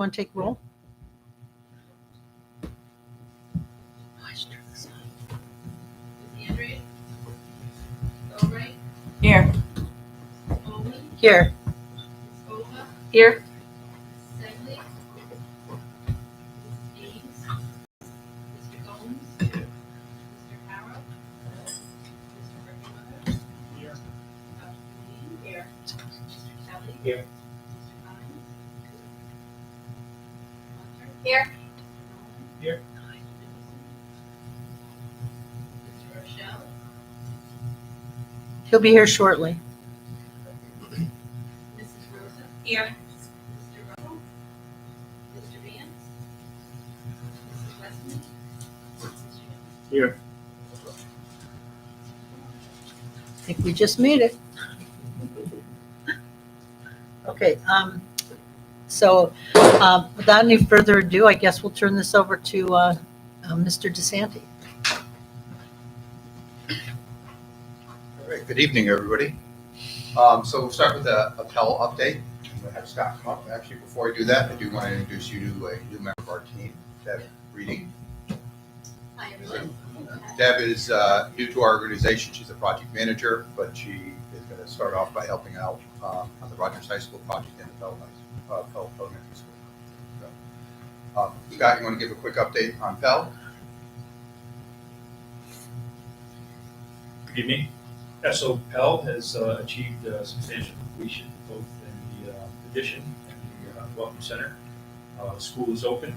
Want to take roll? Andrew? Albright? Here. Bowman? Here. Bova? Here. Sedley? Ames? Mr. Gomes? Mr. Harrow? Mr. Rickmiller? Here. Dr. Green? Here. Mr. Kelly? Here. Mr. Cummings? Hunter? Here. Here. Mr. Rochelle? He'll be here shortly. Mrs. Rosa? Here. Mr. Russell? Mr. Vance? Mrs. Westman? Mr. Here. I think we just made it. Okay, so without any further ado, I guess we'll turn this over to Mr. DeSanti. All right, good evening, everybody. So we'll start with a Pell update. I'm going to have Scott come up. Actually, before I do that, I do want to introduce you to a new member of our team, Deb Reading. Hi, everyone. Deb is new to our organization. She's a project manager, but she is going to start off by helping out on the Rogers High School project and the Pell Elementary School. So, Scott, you want to give a quick update on Pell? Good evening. Yeah, so Pell has achieved substantial completion both in the addition and the welcome center. The school is open.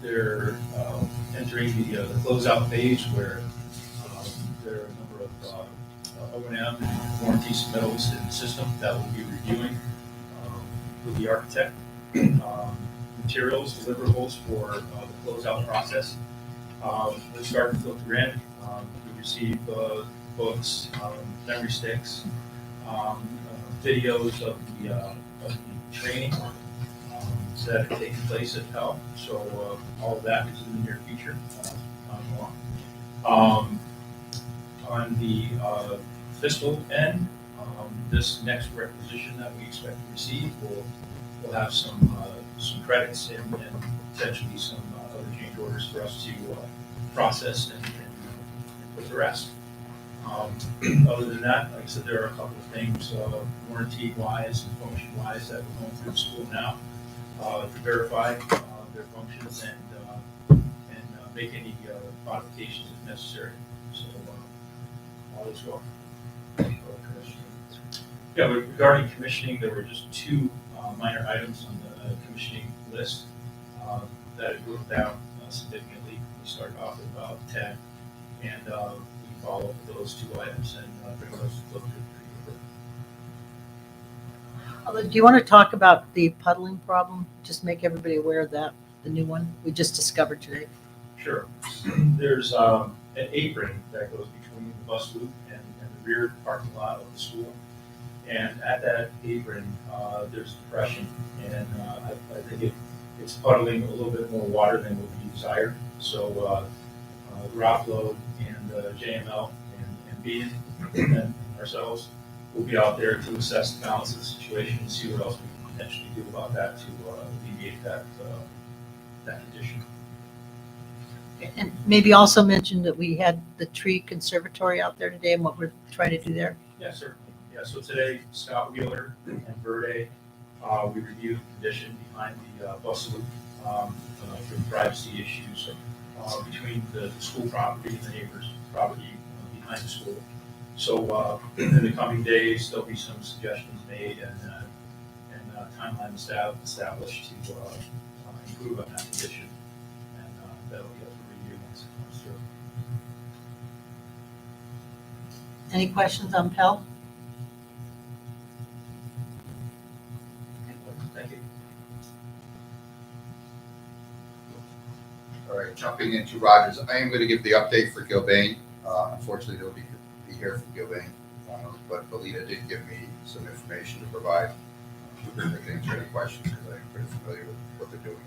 They're entering the closeout phase where there are a number of O&M and warranty submittals in the system that we'll be reviewing with the architect. Materials, deliverables for the closeout process. We're starting to filter in. We receive books, memory sticks, videos of the training that are taking place at Pell. So all of that is in the near future. On the fiscal end, this next requisition that we expect to receive will have some credits and potentially some other change orders for us to process and put to rest. Other than that, like I said, there are a couple of things warranty-wise and function-wise that we're going through the school now to verify their functions and make any modifications if necessary. So all is well. Yeah, regarding commissioning, there were just two minor items on the commissioning list that it broke down significantly. We started off with about 10, and we follow up with those two items and bring those to closure. Do you want to talk about the puddling problem? Just make everybody aware of that, the new one we just discovered today. Sure. There's an apron that goes between the bus loop and the rear parking lot of the school. And at that apron, there's depression, and I think it's puddling a little bit more water than would be desired. So Garoppolo and JML and Bean and ourselves will be out there to assess the balance of the situation and see what else we can potentially do about that to alleviate that condition. And maybe also mention that we had the tree conservatory out there today and what we're trying to do there. Yeah, certainly. Yeah, so today, Scott Wheeler and Verde, we reviewed the condition behind the bus loop for privacy issues between the school property and the neighbor's property behind the school. So in the coming days, there'll be some suggestions made and timeline established to improve on that condition, and that'll be up for review once it comes through. Any questions on Pell? Thank you. All right, jumping into Rogers, I am going to give the update for Gilbane. Unfortunately, they'll be here for Gilbane, but Belita did give me some information to provide. I can answer any questions because I'm pretty familiar with what they're doing.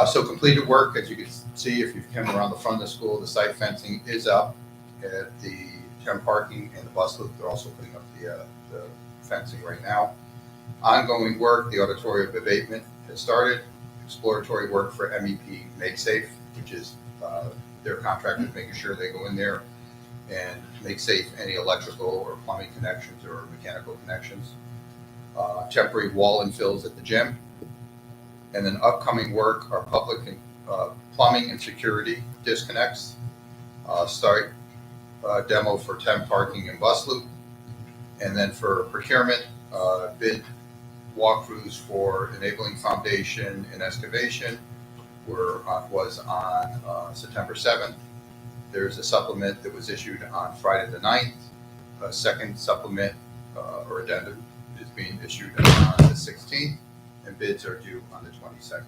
So completed work, as you can see, if you've come around the front of the school, the site fencing is up at the temp parking and the bus loop. They're also putting up the fencing right now. Ongoing work, the auditorium abatement has started. Exploratory work for MEP Make Safe, which is their contract with making sure they go in there and make safe any electrical or plumbing connections or mechanical connections. Temporary wall infills at the gym. And then upcoming work are public and plumbing and security disconnects. Start demo for temp parking and bus loop. And then for procurement, bid walkthroughs for enabling foundation and excavation was on September 7th. There's a supplement that was issued on Friday the 9th. A second supplement or addendum is being issued on the 16th, and bids are due on the 22nd.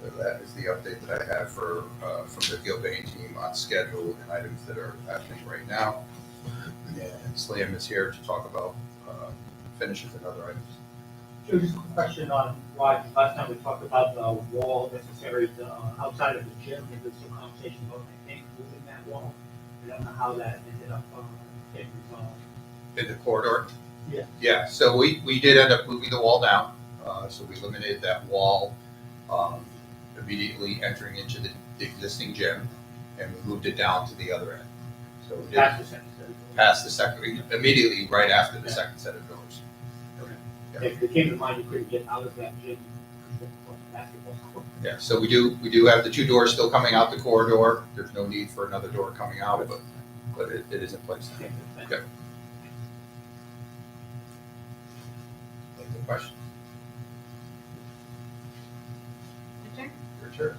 So that is the update that I have from the Gilbane team on schedule and items that are happening right now. And Slam is here to talk about finishes and other items. Joe, just a question on why, last time we talked about the wall necessary outside of the gym, and there's some conversation about, I think, moving that wall. I don't know how that ended up getting resolved. In the corridor? Yeah. Yeah, so we did end up moving the wall down. So we eliminated that wall immediately entering into the existing gym, and we moved it down to the other end. So we did Past the second set. past the second, immediately right after the second set of doors. If it came to mind, you couldn't get out of that gym, basketball court. Yeah, so we do have the two doors still coming out the corridor. There's no need for another door coming out, but it is in place. Okay, thanks. Okay. Any other questions? Your turn.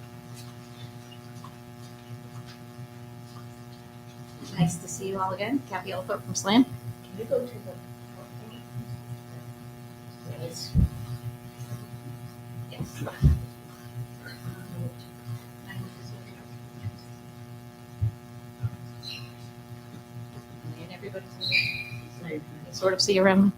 Nice to see you all again. Kathy Elthorpe from SLAM. Can you go to the? Yes. Yes. And everybody's I sort of see around.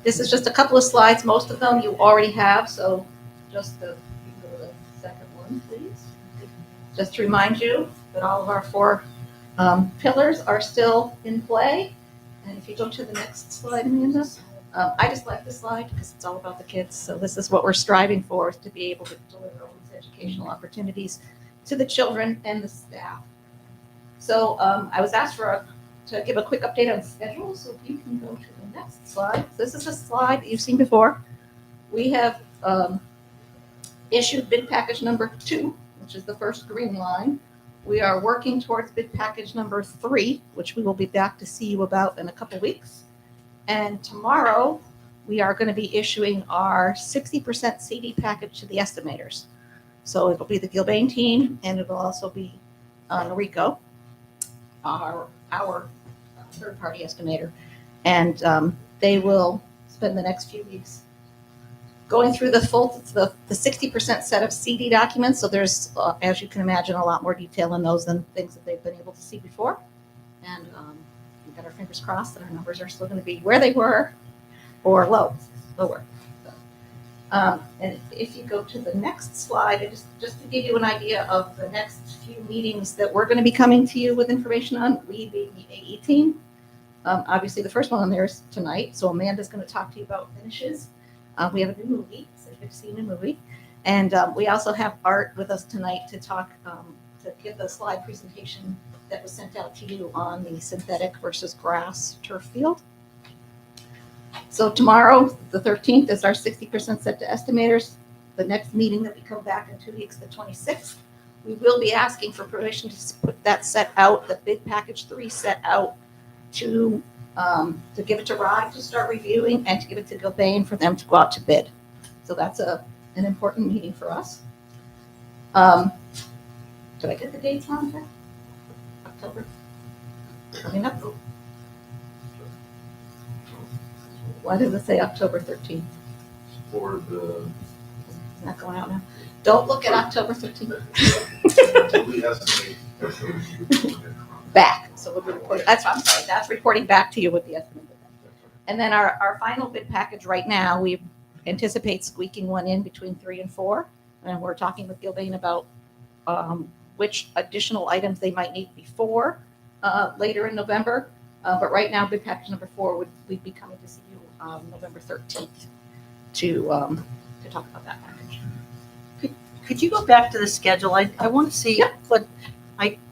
This is just a couple of slides. Most of them you already have, so just the second one, please. Just to remind you that all of our four pillars are still in play. And if you go to the next slide, Amanda, I just like this slide because it's all about the kids. So this is what we're striving for, is to be able to deliver all these educational opportunities to the children and the staff. So I was asked to give a quick update on schedule. So if you can go to the next slide. This is a slide that you've seen before. We have issued bid package number 2, which is the first green line. We are working towards bid package number 3, which we will be back to see you about in a couple weeks. And tomorrow, we are going to be issuing our 60% CD package to the estimators. So it'll be the Gilbane team, and it'll also be Noriko, our third-party estimator. And they will spend the next few weeks going through the 60% set of CD documents. So there's, as you can imagine, a lot more detail in those than things that they've been able to see before. And we've got our fingers crossed that our numbers are still going to be where they were or lower. So, and if you go to the next slide, just to give you an idea of the next few meetings that we're going to be coming to you with information on, we being the AE team. Obviously, the first one on there is tonight. So Amanda's going to talk to you about finishes. We have a new movie, so you've seen a movie. And we also have Art with us tonight to talk, to give the slide presentation that was sent out to you on the synthetic versus grass turf field. So tomorrow, the 13th, is our 60% set to estimators. The next meeting that we come back in 2 weeks, the 26th, we will be asking for permission to put that set out, the bid package 3 set out to give it to Rod to start reviewing and to give it to Gilbane for them to go out to bid. So that's an important meeting for us. Did I get the dates on there? October? Coming up. Why does it say October 13th? For the, It's not going out now. Don't look at October 13th. we estimate. Back. So we'll be reporting. I'm sorry. That's reporting back to you with the estimate. And then our final bid package right now, we anticipate squeaking one in between 3 and 4. And we're talking with Gilbane about which additional items they might need before later in November. But right now, bid package number 4 we'd be coming to see you November 13th to talk about that package. Could you go back to the schedule? I want to see Yep.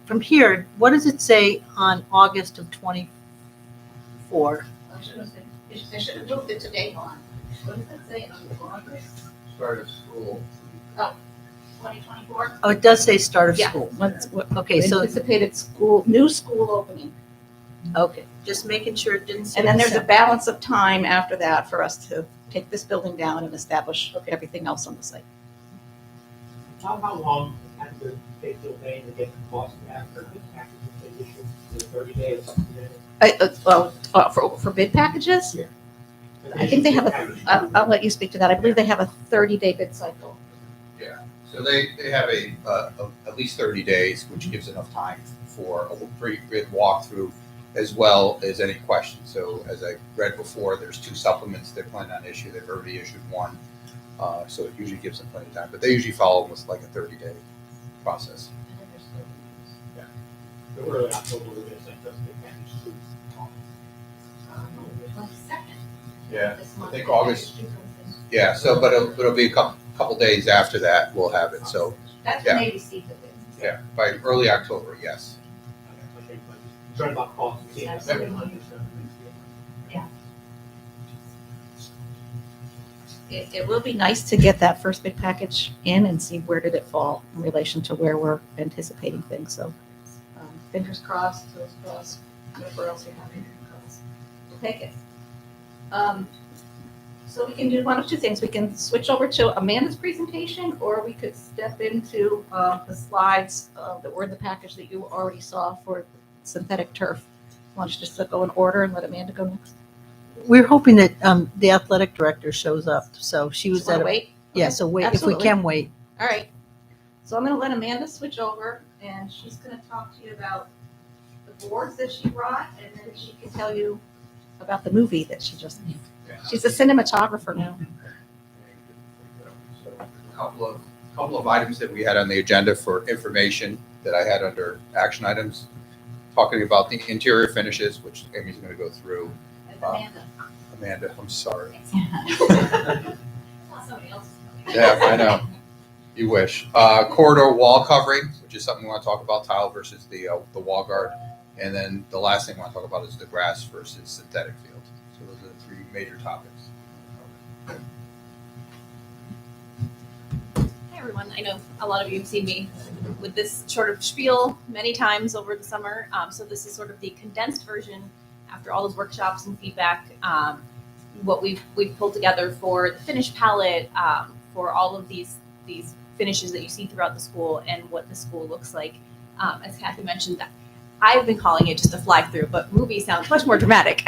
from here, what does it say on August of 24? I should have moved it to day 1. What does it say on August Start of school. 2024? Oh, it does say start of Yeah. school. Okay, so, Anticipated new school opening. okay, just making sure it didn't say. And then there's a December. balance of time after that for us to take this building down and establish everything else on the site. How long has it take Gilbane to get the cost back for bid packages they issued? Is it 30 days? For bid packages, Yeah. I think they have I'll let you speak to that. I believe they have a 30-day bid cycle. So they have at least 30 days, which gives enough time for a pre-bid walkthrough as well as any questions. So as I read before, there's 2 supplements they plan on issue. They've already issued 1. So it usually gives them plenty of time, but they usually follow with like a 30-day process. So early October, we're going to send us bid package 2. Yeah, I think August. Yeah, so but it'll be a couple days after that we'll have it. So That's when they received it. yeah, by early October, yes. Concerned about cost. Absolutely. It will be nice to get that first bid package in and see where did it fall in relation to where we're anticipating things. So fingers crossed, toes crossed, whatever else you have, fingers crossed. We'll take it. So we can do one of 2 things. We can switch over to Amanda's presentation, or we could step into the slides that were in the package that you already saw for synthetic turf. Why don't you just go in order and let Amanda go next? We're hoping that the athletic director shows up. So she was Just wanna at a, wait? yeah, Okay, so wait, if we absolutely. can wait. All right. So I'm going to let Amanda switch over, and she's going to talk to you about the boards that she brought, and then she can tell you about the movie that she just made. She's a cinematographer now. So a couple of items that we had on the agenda for information that I had under action items, talking about the interior finishes, which Amy's going to go through. Amanda. Amanda, I'm sorry. Somebody else. Yeah, I know. You wish. Corridor wall covering, which is something we want to talk about, tile versus the wall guard. And then the last thing I want to talk about is the grass versus synthetic field. So those are the 3 major topics. Hi, everyone. I know a lot of you have seen me with this sort of spiel many times over the summer. So this is sort of the condensed version after all those workshops and feedback. What we've pulled together for the finish palette, for all of these finishes that you see throughout the school and what the school looks like. As Kathy mentioned, I've been calling it just a fly through, but movie sounds much more dramatic.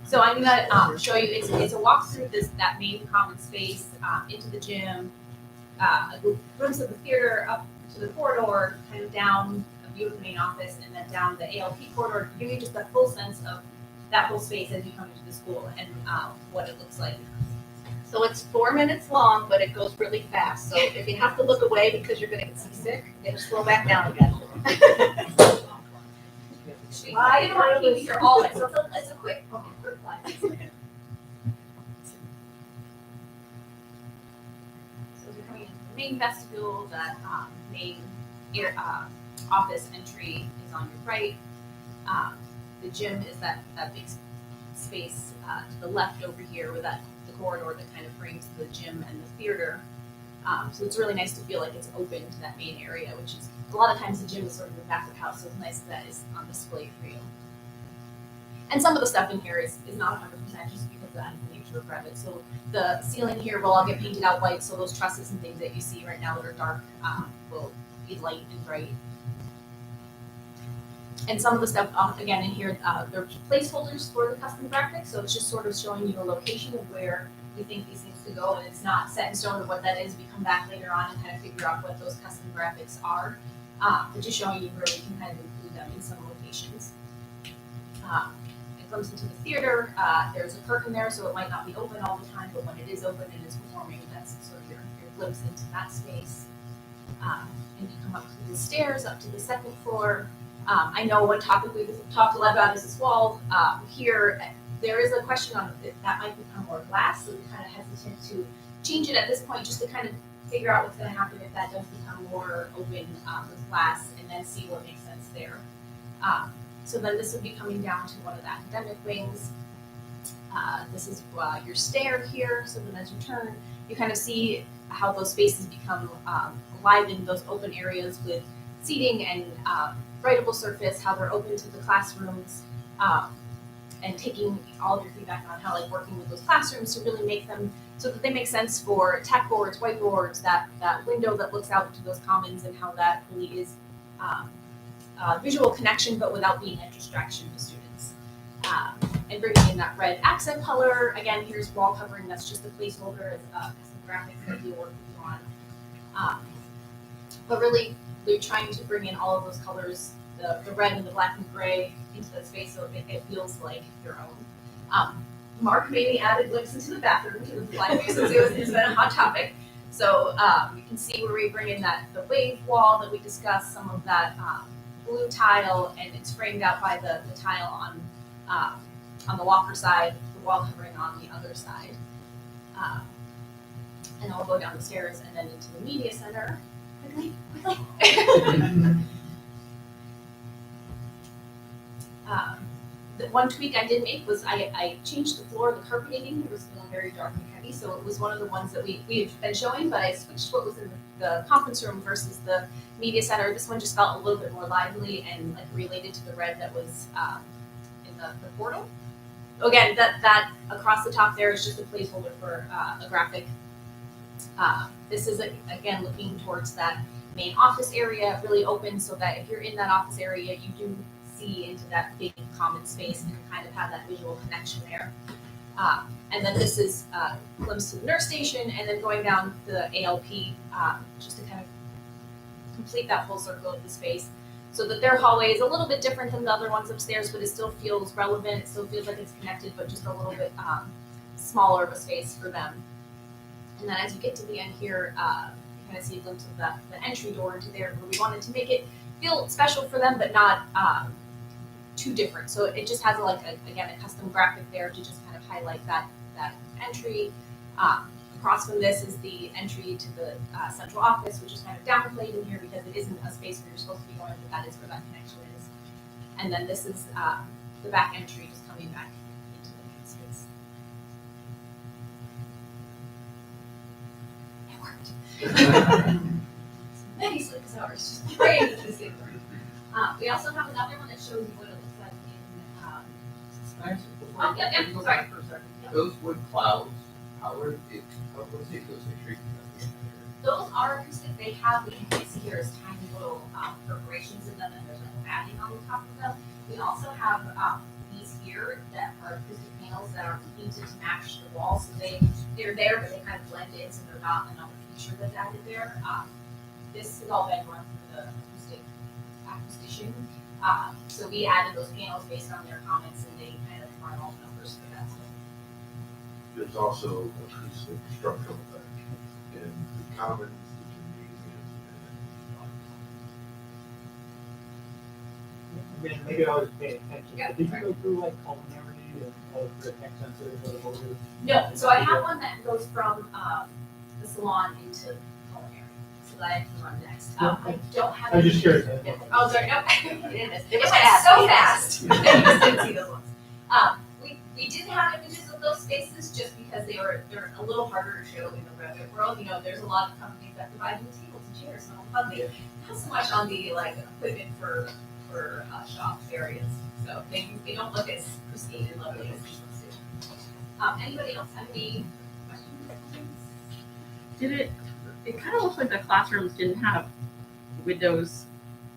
So I'm gonna show you. It's a walk through that main common space into the gym, a glimpse of the theater, up to the corridor, kind of down a view of the main office, and then down the ALP corridor to give you just a full sense of that whole space as you come into the school and what it looks like. So it's 4 minutes long, but it goes really fast. So if you have to look away because you're going to get seasick, it'll slow back down again. I didn't want to keep you here all day, so it's a quick fly. So we're coming into the main vestibule, that main office entry is on your right. The gym is that big space to the left over here with the corridor that kind of frames the gym and the theater. So it's really nice to feel like it's open to that main area, which is a lot of times the gym is sort of the back of the house, so it's nice that is on display for you. And some of the stuff in here is not 100% just because of that nature of Revit. So the ceiling here will all get painted out white, so those trusses and things that you see right now that are dark will be light and bright. And some of the stuff, again, in here, they're placeholders for the custom graphics, so it's just sort of showing you a location of where we think these things could go, and it's not set in stone of what that is. We come back later on and kind of figure out what those custom graphics are, but just showing you where we can kind of include them in some locations. It comes into the theater. There's a curtain there, so it might not be open all the time, but when it is open and is performing, that's sort of your glimpse into that space. And you come up the stairs up to the second floor. I know one topic we've talked a lot about is this wall. Here, there is a question on if that might become more glass, so we're kind of hesitant to change it at this point, just to kind of figure out what's going to happen if that does become more open with glass, and then see what makes sense there. So then this would be coming down to one of the academic wings. This is your stair here, so then as you turn, you kind of see how those spaces become alive in those open areas with seating and writable surface, how they're open to the classrooms, and taking all of your feedback on how like working with those classrooms to really make them so that they make sense for tech boards, whiteboards, that window that looks out to those commons, and how that really is visual connection, but without being a distraction to students. And bringing in that red accent color. Again, here's wall covering. That's just a placeholder as some graphics that we're working on. But really, we're trying to bring in all of those colors, the red and the black and gray, into that space so it feels like your own. Mark maybe added glimpse into the bathroom to the flag view since it's been a hot topic. So you can see where we bring in the wave wall that we discussed, some of that blue tile, and it's framed out by the tile on the locker side, the wall covering on the other side. And I'll go down the stairs and then into the media center. Quickly. The one tweak I did make was I changed the floor, the carpeting. It was feeling very dark and heavy, so it was one of the ones that we've been showing, but I switched what was in the conference room versus the media center. This one just felt a little bit more lively and like related to the red that was in the portal. Again, that across the top there is just a placeholder for a graphic. This is again looking towards that main office area, really open, so that if you're in that office area, you do see into that big common space and kind of have that visual connection there. And then this is a glimpse to the nurse station, and then going down the ALP just to kind of complete that full circle of the space, so that their hallway is a little bit different than the other ones upstairs, but it still feels relevant. It still feels like it's connected, but just a little bit smaller of a space for them. And then as you get to the end here, you kind of see a glimpse of the entry door into there, where we wanted to make it feel special for them, but not too different. So it just has again a custom graphic there to just kind of highlight that entry. Across from this is the entry to the central office, which is kind of downplayed in here because it isn't a space where you're supposed to be going, but that is where that connection is. And then this is the back entry, just coming back into the main space. It worked. Many sleepless hours just praying to this thing. We also have another one that shows you what it looks like in. Sorry. Those wood clouds, how are they treated? Those are acoustic. They have, what you can see here is tiny little perforations in them, and there's a padding on the top of them. We also have these here that are acoustic panels that are painted to match the wall, so they're there, but they kind of blend in, so they're not another feature that's added there. This has all been run through the acoustician. So we added those panels based on their comments, and they kind of run all the numbers for that. So There's also acoustic structural effect in the commons, the gymnasium, I mean, maybe I was paying attention. Yeah. But did you go through like culinary and all of the tech sensors or the motors? no, so I have one that goes from the salon into culinary, so that I can run next. I don't have. I was just curious. Oh, sorry, no. It went It was so fast. fast. You just didn't see those ones. We did have images of those spaces just because they're a little harder to show in the Revit world. You know, there's a lot of companies that provide you tables and chairs and all that. Not so much on the equipment for shop areas. So they don't look as pristine and lovely as these ones do. Anybody else have any questions? Did it kind of looks like the classrooms didn't have windows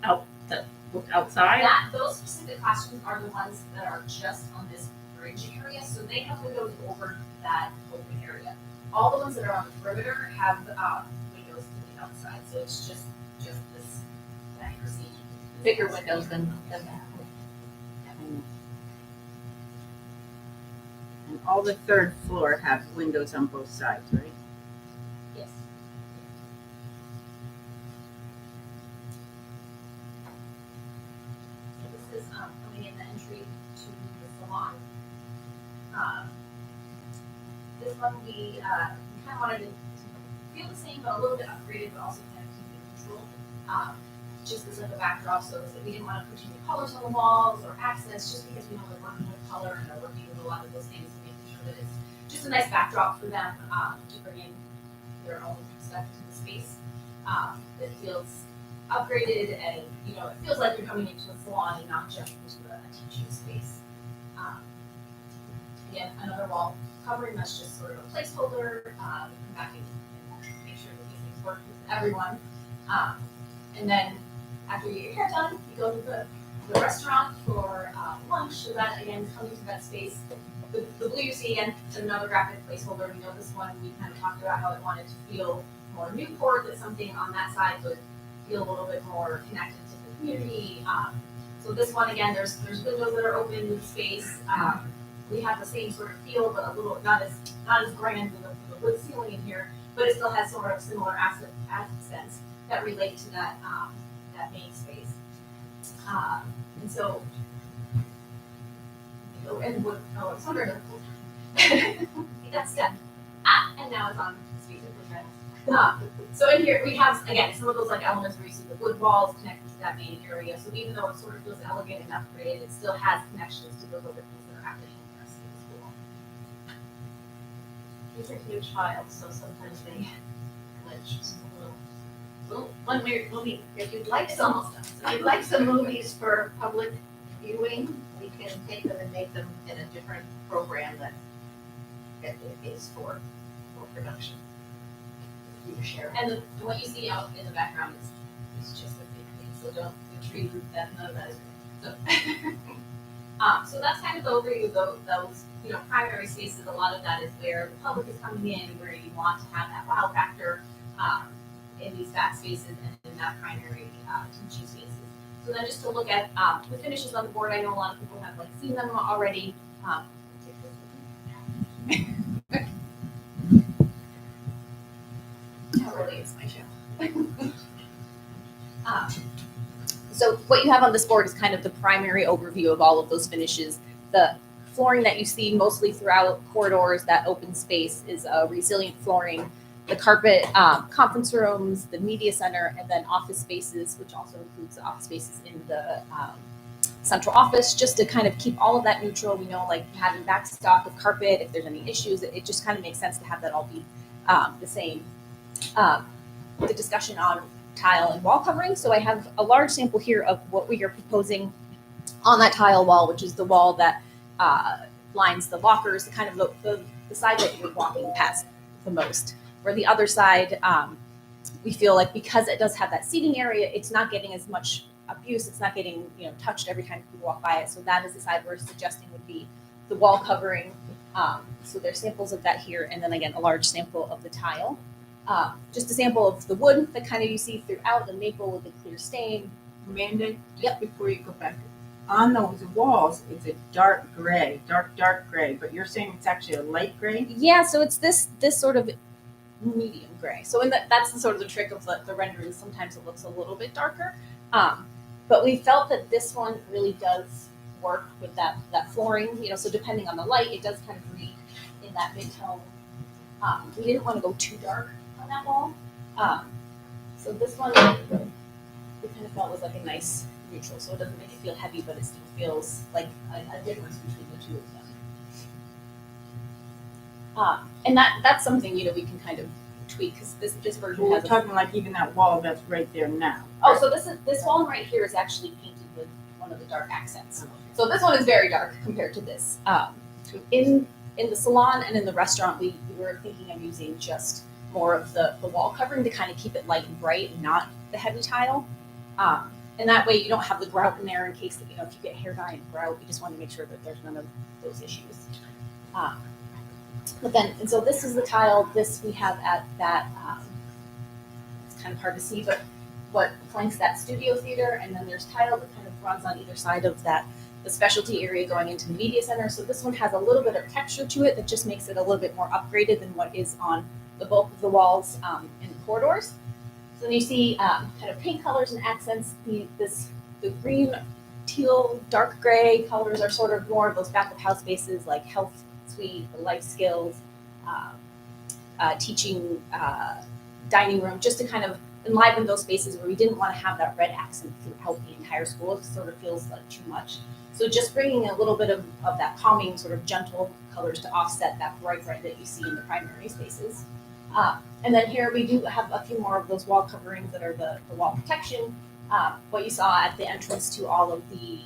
out that looked outside? Those specific classrooms are the ones that are just on this bridge area, so they have windows over that open area. All the ones that are on the perimeter have windows to the outside, so it's just this that you're seeing. Bigger windows than that. And all the third floor have windows on both sides, right? Yes. one we kind of wanted to feel the same, but a little bit upgraded, but also kind of keep it neutral. Just as like a backdrop, so that we didn't want to put too many colors on the walls or accents, just because we know we're working with color and are working with a lot of those things and making sure that it's just a nice backdrop for them to bring in their own stuff to the space that feels upgraded and it feels like you're coming into a salon and not just into a teaching space. Again, another wall covering that's just sort of a placeholder. Come back and make sure that these things work with everyone. And then after you get your hair done, you go to the restaurant for lunch. So that again, coming to that space. The blue you see again is another graphic placeholder. We know this one. We kind of talked about how it wanted to feel more Newport. That something on that side would feel a little bit more connected to the community. So this one again, there's windows that are open in the space. We have the same sort of feel, but a little not as grand with the wood ceiling in here, but it still has sort of similar accents that relate to that main space. And so, and wood. Oh, it's under that step. And now it's on the speed of so in here we have again some of those like elements where you see the wood walls connected to that main area. So even though it sort of feels elegant and upgraded, it still has connections to those other things that are happening in the rest of the school. He's a huge child, so sometimes they glitch just a little. One weird movie. If you'd like It's some, almost done. if you'd like some movies for public viewing, we can take them and make them in a different program that is for production. You share. And what you see out in the background is just a big thing, so don't retreat that none of that is real. So that's kind of the overview of those primary spaces. A lot of that is where the public is coming in, where you want to have that wow factor in these back spaces and in that primary teaching spaces. So then just to look at the finishes on the board, I know a lot of people have seen them already. How early is my show? So what you have on this board is kind of the primary overview of all of those finishes. The flooring that you see mostly throughout corridors, that open space is resilient flooring. The carpet, conference rooms, the media center, and then office spaces, which also includes the office spaces in the central office, just to kind of keep all of that neutral. We know having back stock of carpet, if there's any issues, it just kind of makes sense to have that all be the same. The discussion on tile and wall covering. So I have a large sample here of what we are proposing on that tile wall, which is the wall that lines the lockers, the kind of the side that you're walking past the most. Where the other side, we feel like because it does have that seating area, it's not getting as much abuse. It's not getting touched every time people walk by it. So that is the side we're suggesting would be the wall covering. So there's samples of that here, and then again a large sample of the tile. Just a sample of the wood that kind of you see throughout, the maple with the clear stain. Amanda, just before you go back, on those walls, it's a dark gray, dark gray, but you're saying it's actually a light gray? Yeah, so it's this sort of medium gray. So that's the sort of the trick of the rendering. Sometimes it looks a little bit darker, but we felt that this one really does work with that flooring. So depending on the light, it does kind of read in that mid-tone. We didn't want to go too dark on that wall. So this one, we kind of felt was like a nice neutral. So it doesn't make it feel heavy, but it still feels like a difference between the two of them. And that's something, we can kind of tweak because this version We're has talking like even that wall that's right there now. Oh, so this wall right here is actually painted with one of the dark accents. So this one is very dark compared to this. In the salon and in the restaurant, we were thinking of using just more of the wall covering to kind of keep it light and bright and not the heavy tile. And that way you don't have the grout in there in case that, if you get hair dye and grout, you just want to make sure that there's none of those issues. And so this is the tile. This we have at that, it's kind of hard to see, but what flanks that studio theater, and then there's tile that kind of runs on either side of that, the specialty area going into the media center. So this one has a little bit of texture to it that just makes it a little bit more upgraded than what is on the bulk of the walls in the corridors. So then you see kind of paint colors and accents. The green, teal, dark gray colors are sort of more of those back of house spaces like health suite, the life skills. teaching dining room, just to kind of enliven those spaces where we didn't want to have that red accent throughout the entire school. It sort of feels like too much. So just bringing a little bit of that calming, sort of gentle colors to offset that bright red that you see in the primary spaces. And then here we do have a few more of those wall coverings that are the wall protection. What you saw at the entrance to all of the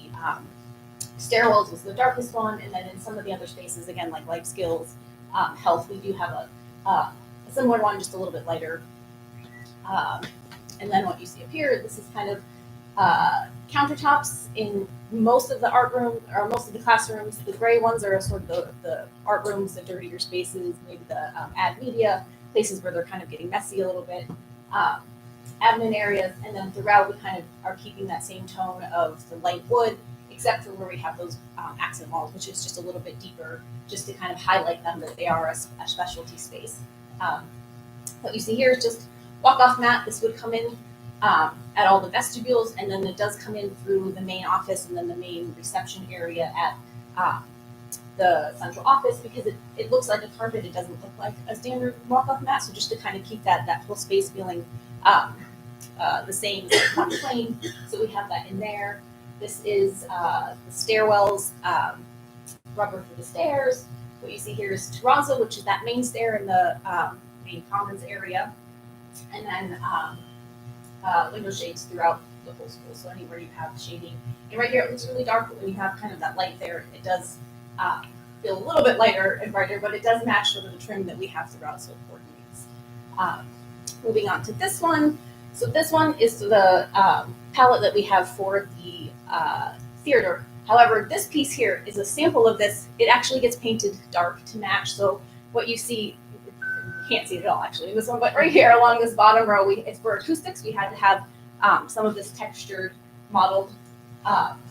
stairwells was the darkest one, and then in some of the other spaces, again, like life skills, health, we do have a similar one, just a little bit lighter. And then what you see up here, this is kind of countertops in most of the art room, or most of the classrooms. The gray ones are sort of the art rooms, the dirtier spaces, maybe the ad media, places where they're kind of getting messy a little bit. Admin areas, and then throughout we kind of are keeping that same tone of the light wood, except for where we have those accent walls, which is just a little bit deeper, just to kind of highlight them that they are a specialty space. What you see here is just walk-off mat. This would come in at all the vestibules, and then it does come in through the main office and then the main reception area at the central office, because it looks like a carpet. It doesn't look like a standard walk-off mat, so just to kind of keep that whole space feeling the same as one plane. So we have that in there. This is the stairwells, rubber for the stairs. What you see here is terrazzo, which is that main stair in the main commons area. And then window shades throughout the whole school. So anywhere you have shading. And right here it looks really dark, but when you have kind of that light there, it does feel a little bit lighter and brighter, but it does match sort of the trim that we have throughout, so it coordinates. Moving on to this one. So this one is the palette that we have for the theater. However, this piece here is a sample of this. It actually gets painted dark to match. So what you see, you can't see it at all actually in this one, but right here along this bottom row, it's for acoustics. We had to have some of this textured modeled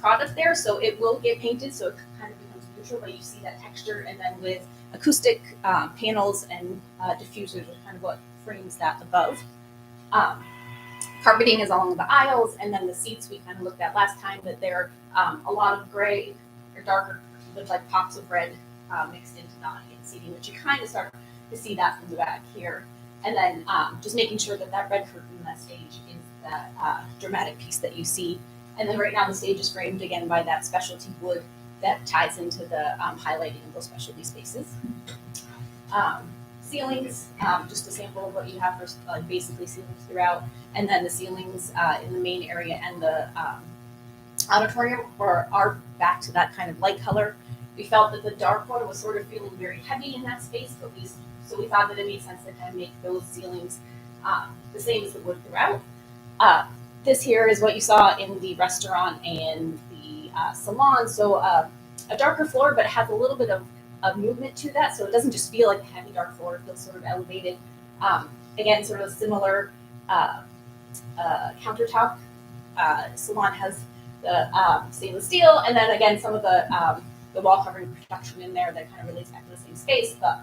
product there. So it will get painted, so it kind of becomes neutral, but you see that texture. And then with acoustic panels and diffusers are kind of what frames that above. Carpeting is along the aisles, and then the seats we kind of looked at last time, that they're a lot of gray or darker with like pops of red mixed into the audience seating, which you kind of start to see that from the back here. And then just making sure that that red curtain on that stage is that dramatic piece that you see. And then right now the stage is framed again by that specialty wood that ties into the highlighting of those specialty spaces. Ceilings, just a sample of what you have for basically ceilings throughout, and then the ceilings in the main area and the auditorium are back to that kind of light color. We felt that the dark one was sort of feeling very heavy in that space, but so we thought that it made sense to kind of make those ceilings the same as the wood throughout. This here is what you saw in the restaurant and the salon. So a darker floor, but it has a little bit of movement to that, so it doesn't just feel like a heavy dark floor. It feels sort of elevated. Again, sort of a similar countertop. Salon has the stainless steel, and then again some of the wall covering protection in there that kind of relates back to the same space, but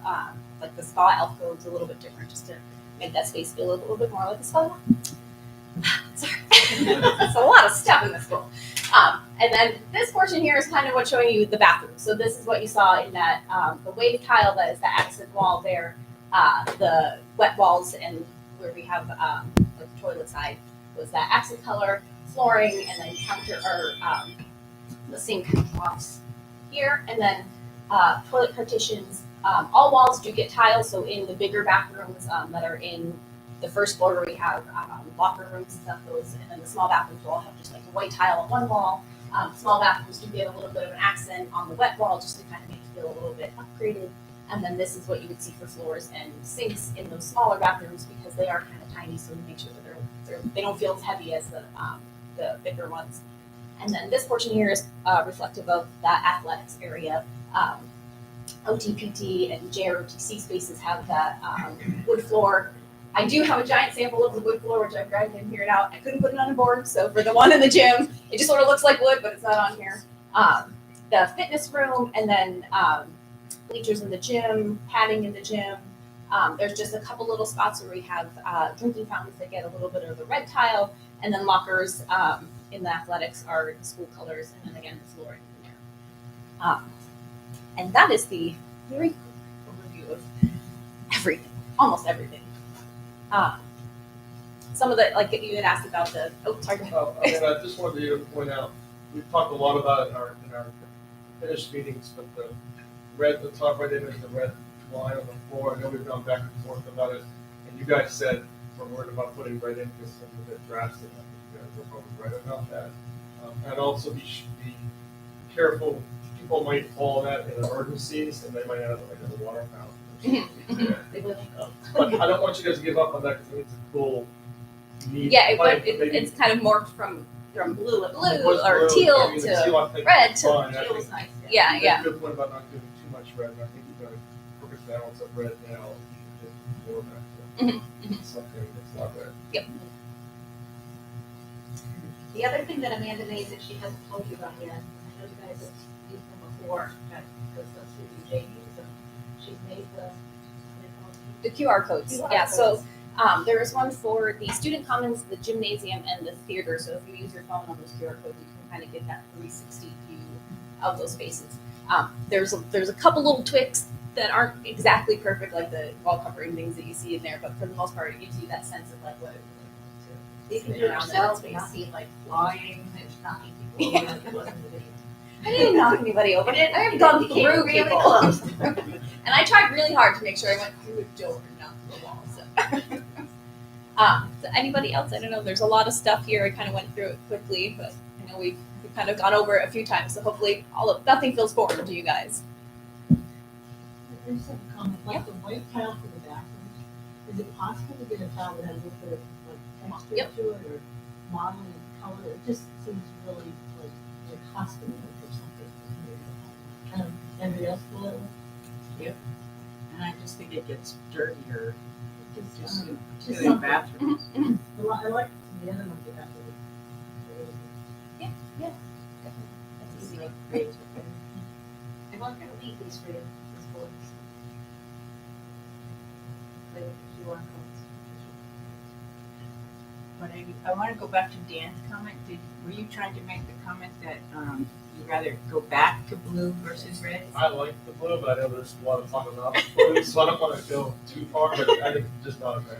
like the spa alcove is a little bit different, just to make that space feel a little bit more like a spa. Sorry, that's a lot of stuff in this school. And then this portion here is kind of what's showing you the bathroom. So this is what you saw in that the wave tile that is the accent wall there, the wet walls, and where we have the toilet side was that accent color, flooring, and then counter or the sink offs here, and then toilet partitions. All walls do get tiles, so in the bigger bathrooms that are in the first floor where we have locker rooms and stuff, those, and then the small bathrooms will all have just like a white tile on one wall. Small bathrooms do get a little bit of an accent on the wet wall, just to kind of make it feel a little bit upgraded. And then this is what you would see for floors and sinks in those smaller bathrooms, because they are kind of tiny, so we make sure that they don't feel as heavy as the bigger ones. And then this portion here is reflective of that athletics area. OTPT and JROTC spaces have that wood floor. I do have a giant sample of the wood floor, which I've grabbed in here and out. I couldn't put it on a board, so for the one in the gym, it just sort of looks like wood, but it's not on here. The fitness room, and then bleachers in the gym, padding in the gym. There's just a couple little spots where we have drinking fountains that get a little bit of the red tile, and then lockers in the athletics are the school colors, and then again the flooring in there. And that is the very quick overview of everything, almost everything. Some of the, like you had asked about the, oh, sorry. I just wanted to point out, we've talked a lot about it in our finished meetings, but the top right image, the red line on the floor, I know we've gone back and forth about it, and you guys said, we're worried about putting red in because it's a bit drastic, I think you guys were probably right about that. And also be careful, people might follow that in emergencies, and they might have like a water fountain. But I don't want you guys to give up on that, because it's a cool, neat. Yeah, plan, but maybe- it's kind of morphed from blue It was or blue, teal I mean, the to teal, I think, red is to fine. I Teal was think nice. yeah, you made yeah. a good point about not doing too much red, and I think you've got a perfect balance of red now. You should just go back to something that's not red. The other thing that Amanda made that she hasn't told you about yet, I know you guys have used them before, because that's who Jane uses them. She's made the, what do they call it? The QR codes. QR Yeah, codes. so there is one for the student commons, the gymnasium, and the theater. So if you use your phone on those QR codes, you can kind of get that 360 view of those spaces. There's a couple little tweaks that aren't exactly perfect, like the wall covering things that you see in there, but for the most part, it gives you that sense of like what it You can sit do it around in that yourself space. and not be like flying and knocking people over like it was in the video. I didn't knock anybody over. You didn't- I have you gone didn't- you came through really people. close. And I tried really hard to make sure I went through a door and not through a wall. So. So anybody else? I don't know. There's a lot of stuff here. I kind of went through it quickly, but I know we've kind of gone over it a few times. So hopefully, nothing feels foreign to you guys. I just have a comment, like the white tile for the bathrooms, is it possible to get a tile that has a little bit of like texture Yep. to it or modeling of color? It just seems really like hospital or something. Anybody else feel that way? And I just think it gets dirtier, Just, just just doing something. bathrooms. I like the other ones you have to. That's easy. And we're gonna leave these for you, these boards. Like QR codes. But I want to go back to Dan's comment. Were you trying to make the comment that you'd rather go back to blue versus red? I like the blue, but I know there's a lot of talk about blue, so I don't want to go too far, but I think just not a fan.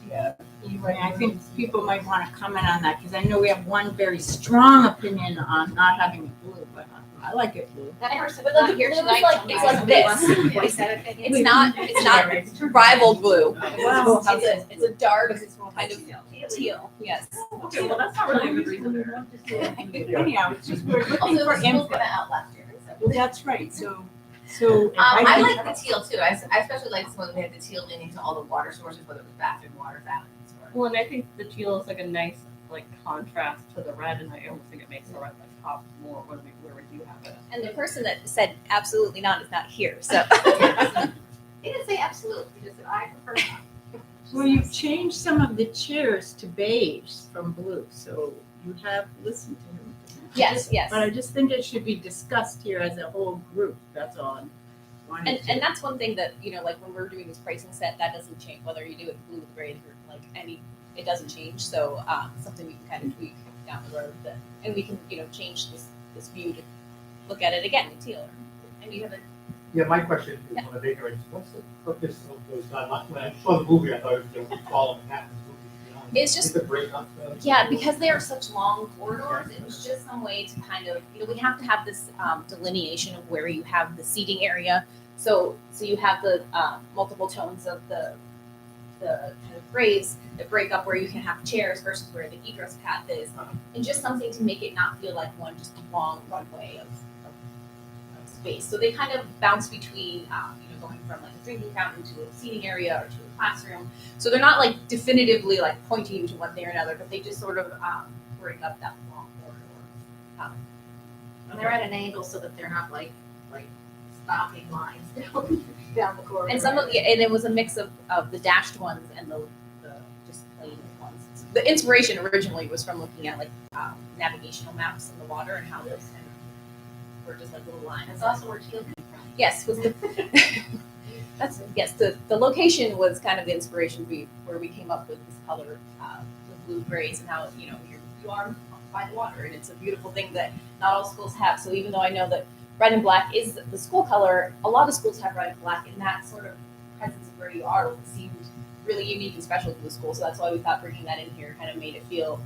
Yeah. Anyway, I think people might want to comment on that, because I know we have one very strong opinion on not having it blue, but I like it blue. That person But not look, here it was tonight. like- somebody it's like somebody this. wants to voice that opinion. It's not rival blue. Well, It's a dark kind of teal. Yes. Okay, well, that's not really a good reason there. Anyhow, it's just we're looking Also, for the school's input. gonna out last year. Well, that's right, so if I think- like the teal too. I especially like when we had the teal leaning to all the water sources, whether it was bathroom water fountains or. Well, and I think the teal is like a nice like contrast to the red, and I almost think it makes the red like pop more where we do have it. And the person that said absolutely not is not here. So. He didn't say absolutely, he just said I prefer not. Well, you've changed some of the chairs to beige from blue, so you have listened to him. Yes, yes. But I just think it should be discussed here as a whole group, that's all I'm wanting to. And that's one thing that, like when we're doing this pricing set, that doesn't change, whether you do it blue with gray or like it doesn't change. So something we can kind of tweak down the road and we can, change this view to look at it again in teal. And you have a, Yeah, my question is one of the ignorance, what's the purpose of those, when I saw the movie, I thought it was going to follow and happen. It's just- To break up. yeah, because they are such long corridors, it was just some way to kind of, we have to have this delineation of where you have the seating area. So you have the multiple tones of the kind of grays that break up where you can have chairs versus where the egress path is, and just something to make it not feel like one just long runway of space. So they kind of bounce between, going from like a drinking fountain to a seating area or to a classroom. So they're not like definitively like pointing you to one thing or another, but they just sort of break up that long corridor. And they're at an angle so that they're not like stopping lines down the corridor. And some of and it was a mix of the dashed ones and the just plain ones. The inspiration originally was from looking at like navigational maps in the water and how those kind of were just like little lines. That's also where teal came from. Yes, was the the location was kind of the inspiration where we came up with this color, the blue grays, and how you are by the water, and it's a beautiful thing that not all schools have. So even though I know that red and black is the school color. A lot of schools have red and black, and that sort of presence of where you are seemed really unique and special to the school. So that's why we thought bringing that in here kind of made it feel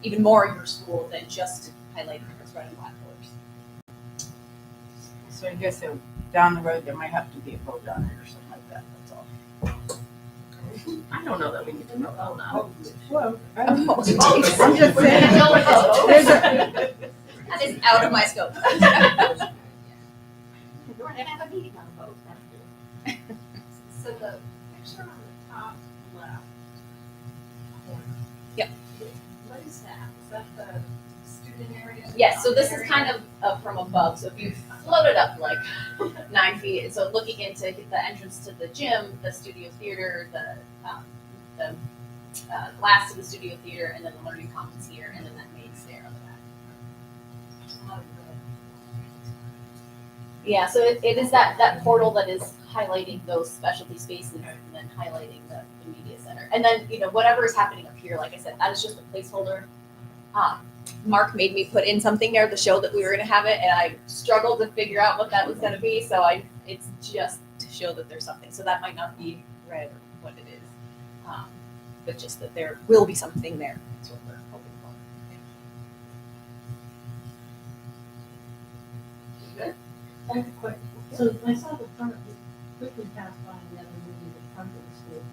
even more your school than just highlighting those red and black colors. So I guess down the road, there might have to be a vote on it or something like that, that's all. I don't know that we need to know all now. Well, I'm I'm just saying. That is out of my scope. We're gonna have a meeting on both. So the picture on the top left. Yep. What is that? Is that the student area? Yes, so this is kind of from above. So if you float it up like 9 feet, so looking into the entrance to the gym, the studio theater, the glass to the studio theater, and then the learning commons here, and then that main stair on the back. Yeah, so it is that portal that is highlighting those specialty spaces and then highlighting the media center. And then, whatever is happening up here, like I said, that is just a placeholder. Mark made me put in something there to show that we were going to have it, and I struggled to figure out what that was going to be. So it's just to show that there's something. So that might not be red or what it is, but just that there will be something there. That's what we're hoping for. Good. I have a question. So I saw the front of it quickly pass by and then moving the front of the school.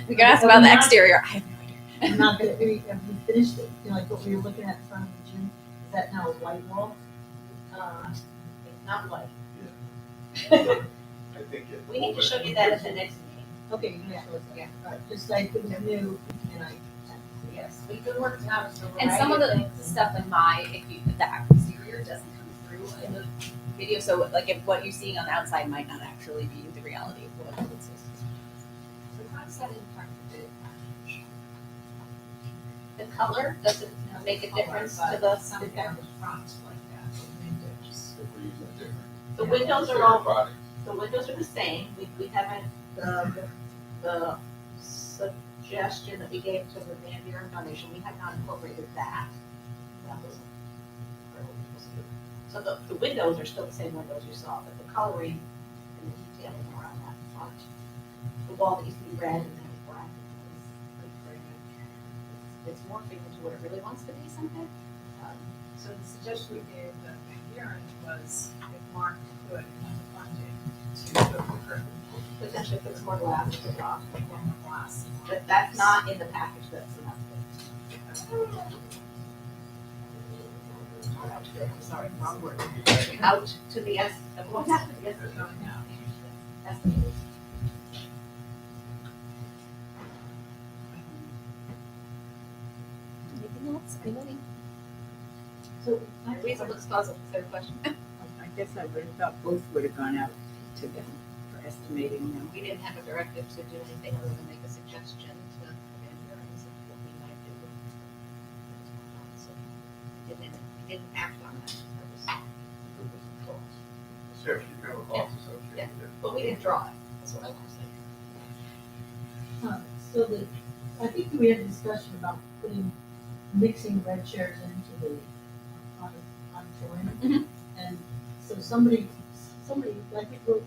We can ask about the exterior. I have no idea. I'm not gonna, have you finished it? Like what we were looking at in front of the gym, is that now a white wall? It's not white. I think it. We need to show you that at the next meeting. Okay, you can show us that. Yeah. Right, just like it was new and I. Yes, we've been working out a variety And some of the things. stuff in the exterior doesn't come through in the video. So like if what you're seeing on the outside might not actually be the reality of what it is. So how does that impact the color? Does it make a difference to the? Some of the fronts like that, the windows. If we're using a different. The windows are all, product. the windows are the same. We haven't, the suggestion that we gave to the Van Buren Foundation, we have not incorporated that. That was. So the windows are still the same windows you saw, but the coloring and the detailing around that front. The wall that used to be red and then black. It's morphing into what it really wants to be someday. So the suggestion we gave the Van Buren was if Mark could have the funding to put the curtain, Potentially put some more glass to the top. more glass. But that's not in the package that's enough. Sorry, wrong word. Out to the S, what happened to the S? Going out. Estimated. Anything else? Anybody? So I, Lisa looks puzzled, is there a question? I guess I would have thought both would have gone out to them for estimating them. We didn't have a directive to do anything other than make a suggestion to Van Buren as to what we might do. So we didn't act on that. That was- Sheriff, you have a cost associated Yeah. with it. But we didn't draw it, that's what I want to say. so I think we had a discussion about mixing red chairs into the auditorium. Mhm. And so somebody, I think wrote,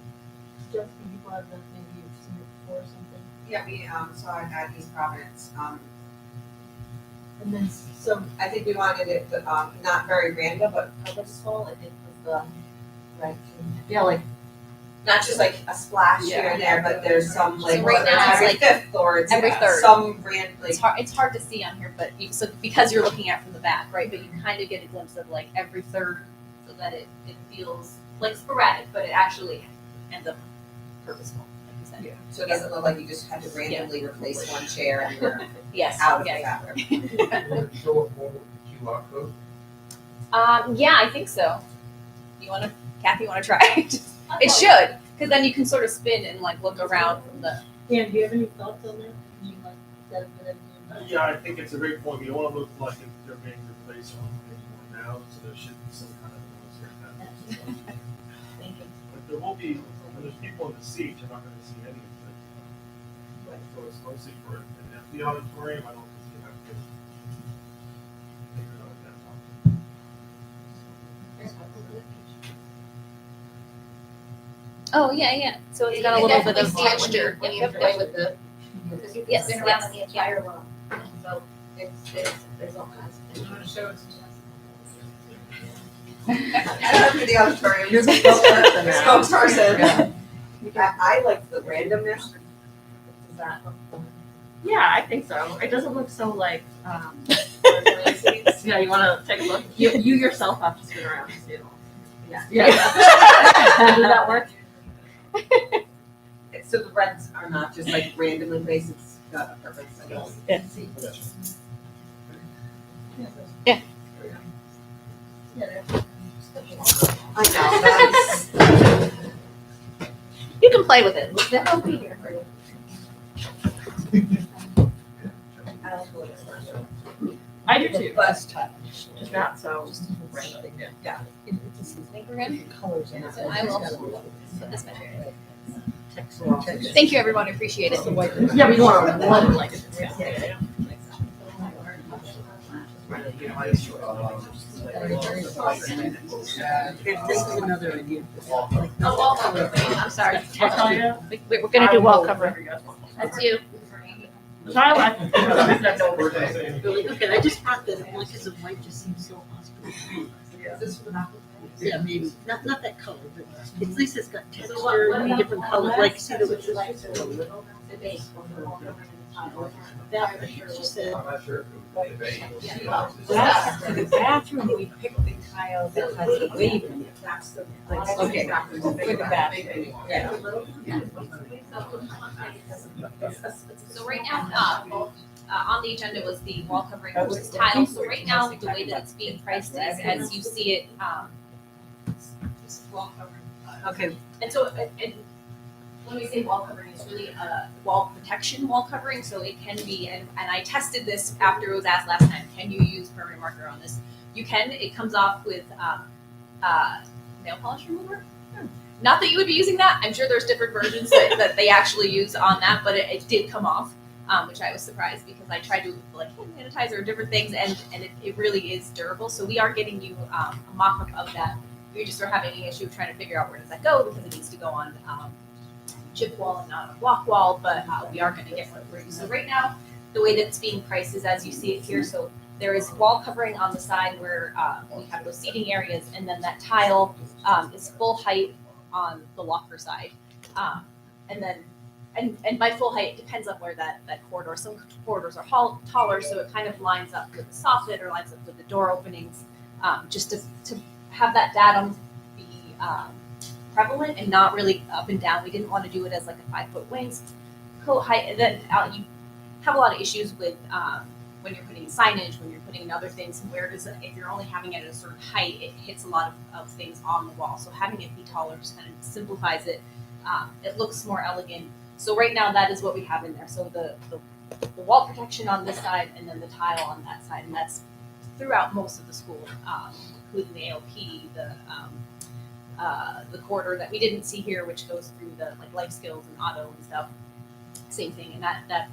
Jeff, you brought it up, maybe you've seen it before or something. Yeah, we saw it at East Providence. And then, so, I think we wanted it not very random, but purposeful. I think was right, yeah, like, not just like a splash here and there, but there's some like So right now it's every like fifth floor. It's every third. Some random like It's hard to see on here, but so because you're looking at from the back, right? But you kind of get a glimpse of like every third, so that it feels like sporadic, but it actually ends up purposeful, like you said. so it doesn't look like you just had to randomly replace one chair and you're Yes. out of the yes. fabric. Will it show up more with the QR code? Yeah, I think so. Kathy, you want to try? It should, because then you can sort of spin and like look around from the. Dan, do you have any thoughts on that? Do you like, is that a good idea? Yeah, I think it's a great point. You don't want to look like they're being replaced on anymore now, so there should be some kind of noise here. Thank you. But there will be, when there's people in the seats, you're not going to see any of it. So it's mostly for an empty auditorium. I don't think you have to. Figure it out at that time. Oh, yeah. So it's You got a can little bit definitely of see it when texture. when you play with the, because you can Yes, spin around yes, in the entire room. So there's all kinds of things. You wanna show it to us? I don't know the auditorium. You're the spokesperson now. Spokesperson. I like the randomness. Is that? Yeah, I think so. It doesn't look so like, Organizations? yeah, you wanna take a look? You yourself have to spin around and see it all. Yeah. Yeah. Does that work? So the reds are not just like randomly based, it's got a purpose, I guess. I know, that's. You can play with it. That'll be here for you. I like the way it's done. I do too. But Just not so. I think we're good. Colors in it. So I will put this back here. Texture. Thank you, everyone. I appreciate it. Yeah, we don't want to run like it. If this is another idea. Oh, wall covering. I'm sorry. We're gonna do wall covering. That's you. Tile, I think. Really? Okay, I just brought the, because of white just seems so hospitable. Yeah, maybe, not that color, but at least it's got texture, many different colors, like, see the. That, she said. I'm not sure if it was the For the bathroom, we picked the tile that has the wave in it. that's the. Okay. For the bathroom. Yeah. So right now, on the agenda was the wall covering versus tile. So right now, the way that it's being priced is as you see it, this is wall covering. Okay, And so, and when we say wall covering, it's really a wall protection wall covering, so it can be, and I tested this after it was asked last time, can you use permanent marker on this? You can, it comes off with nail polish remover. Not that you would be using that, I'm sure there's different versions that they actually use on that, but it did come off, which I was surprised because I tried to like hand sanitizer or different things, and it really is durable, so we are getting you a mock-up of that. We just are having an issue trying to figure out where does that go, because it needs to go on chip wall and not a block wall, but we are going to get one for you. So right now, the way that it's being priced is as you see it here. So there is wall covering on the side where we have those seating areas, and then that tile is full height on the locker side. And then, and by full height, it depends on where that corridor. Some corridors are taller, so it kind of lines up with the soffit or lines up with the door openings, just to have that datum be prevalent and not really up and down. We didn't want to do it as like a 5-foot wainscot height. And then you have a lot of issues with when you're putting signage, when you're putting in other things. Where does it, if you're only having it at a certain height, it hits a lot of things on the wall. So having it be taller just kind of simplifies it. It looks more elegant. So right now that is what we have in there. So the wall protection on this side and then the tile on that side, and that's throughout most of the school, including the ALP, the corridor that we didn't see here, which goes through the like life skills and auto and stuff. Same thing, and that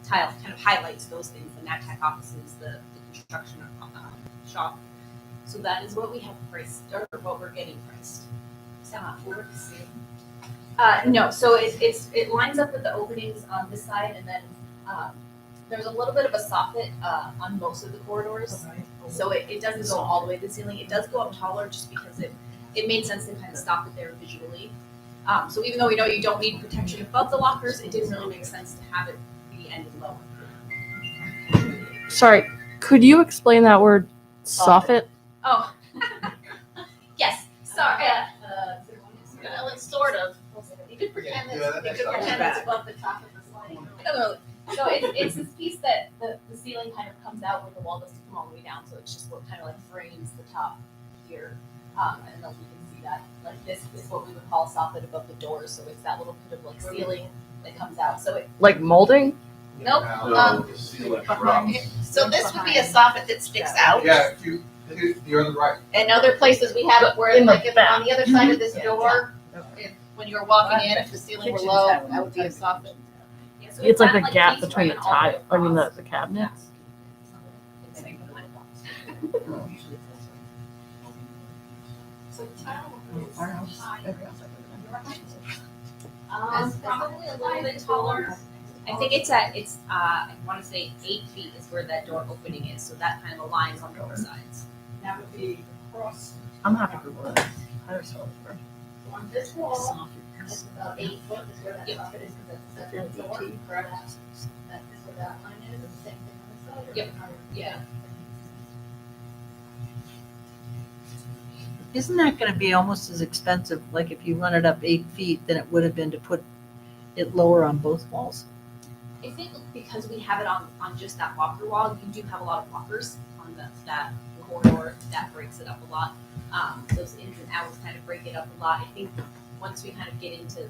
tile kind of highlights those things, the NATAC offices, the construction shop. So that is what we have priced, or what we're getting priced. No, so it lines up with the openings on this side, and then there's a little bit of a soffit on most of the corridors. So it doesn't go all the way to the ceiling. It does go up taller just because it made sense to kind of stop it there visually. So even though we know you don't need protection above the lockers, it didn't really make sense to have it be ended lower. Sorry, could you explain that word soffit? Oh, yes. Sorry. Sort of. You could pretend Yeah, it's that's above the top of the slide. No. So it's this piece that the ceiling kind of comes out where the wall doesn't come all the way down. So it's just what kind of like frames the top here. And then you can see that like this is what we would call soffit above the doors. So it's that little bit of like ceiling that comes out. So it Like molding? nope. No, the ceiling drops. So this would be a soffit that sticks out. Yeah, you're on the right. And other places we have it where In the like if on the other side of this door, when you were walking in, if the ceiling were low, that would be a soffit. Yeah, so It's like that, the gap piece between the ran all way tile, I mean across. the cabinets. So tile Probably a little bit taller. I think I want to say 8 feet is where that door opening is, so that kind of aligns on both sides. That would be across, I'm happy with that. I was so for. on this wall, it's about 8 foot is where that soffit is, because that's the second door, correct? That is where that line is, and the same thing on the side. Yep. Yeah. Isn't that gonna be almost as expensive, like if you run it up 8 feet, than it would have been to put it lower on both walls? I think because we have it on just that walker wall, you do have a lot of walkers on that corridor. That breaks it up a lot. Those ins and outs kind of break it up a lot. I think once we kind of get into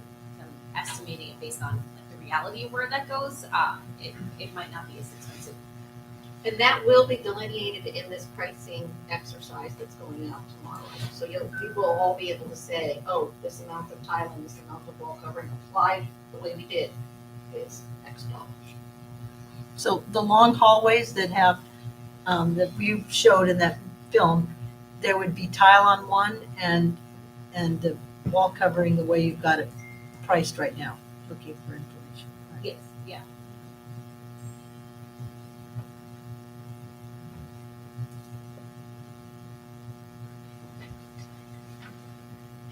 estimating it based on like, the reality of where that goes, it might not be as expensive. And that will be delineated in this pricing exercise that's going out tomorrow. So you will all be able to say, oh, this amount of tile and this amount of wall covering applied the way we did is X dollars. So the long hallways that have, that you showed in that film, there would be tile on one and the wall covering the way you've got it priced right now, looking for information. Right. Yes, yeah.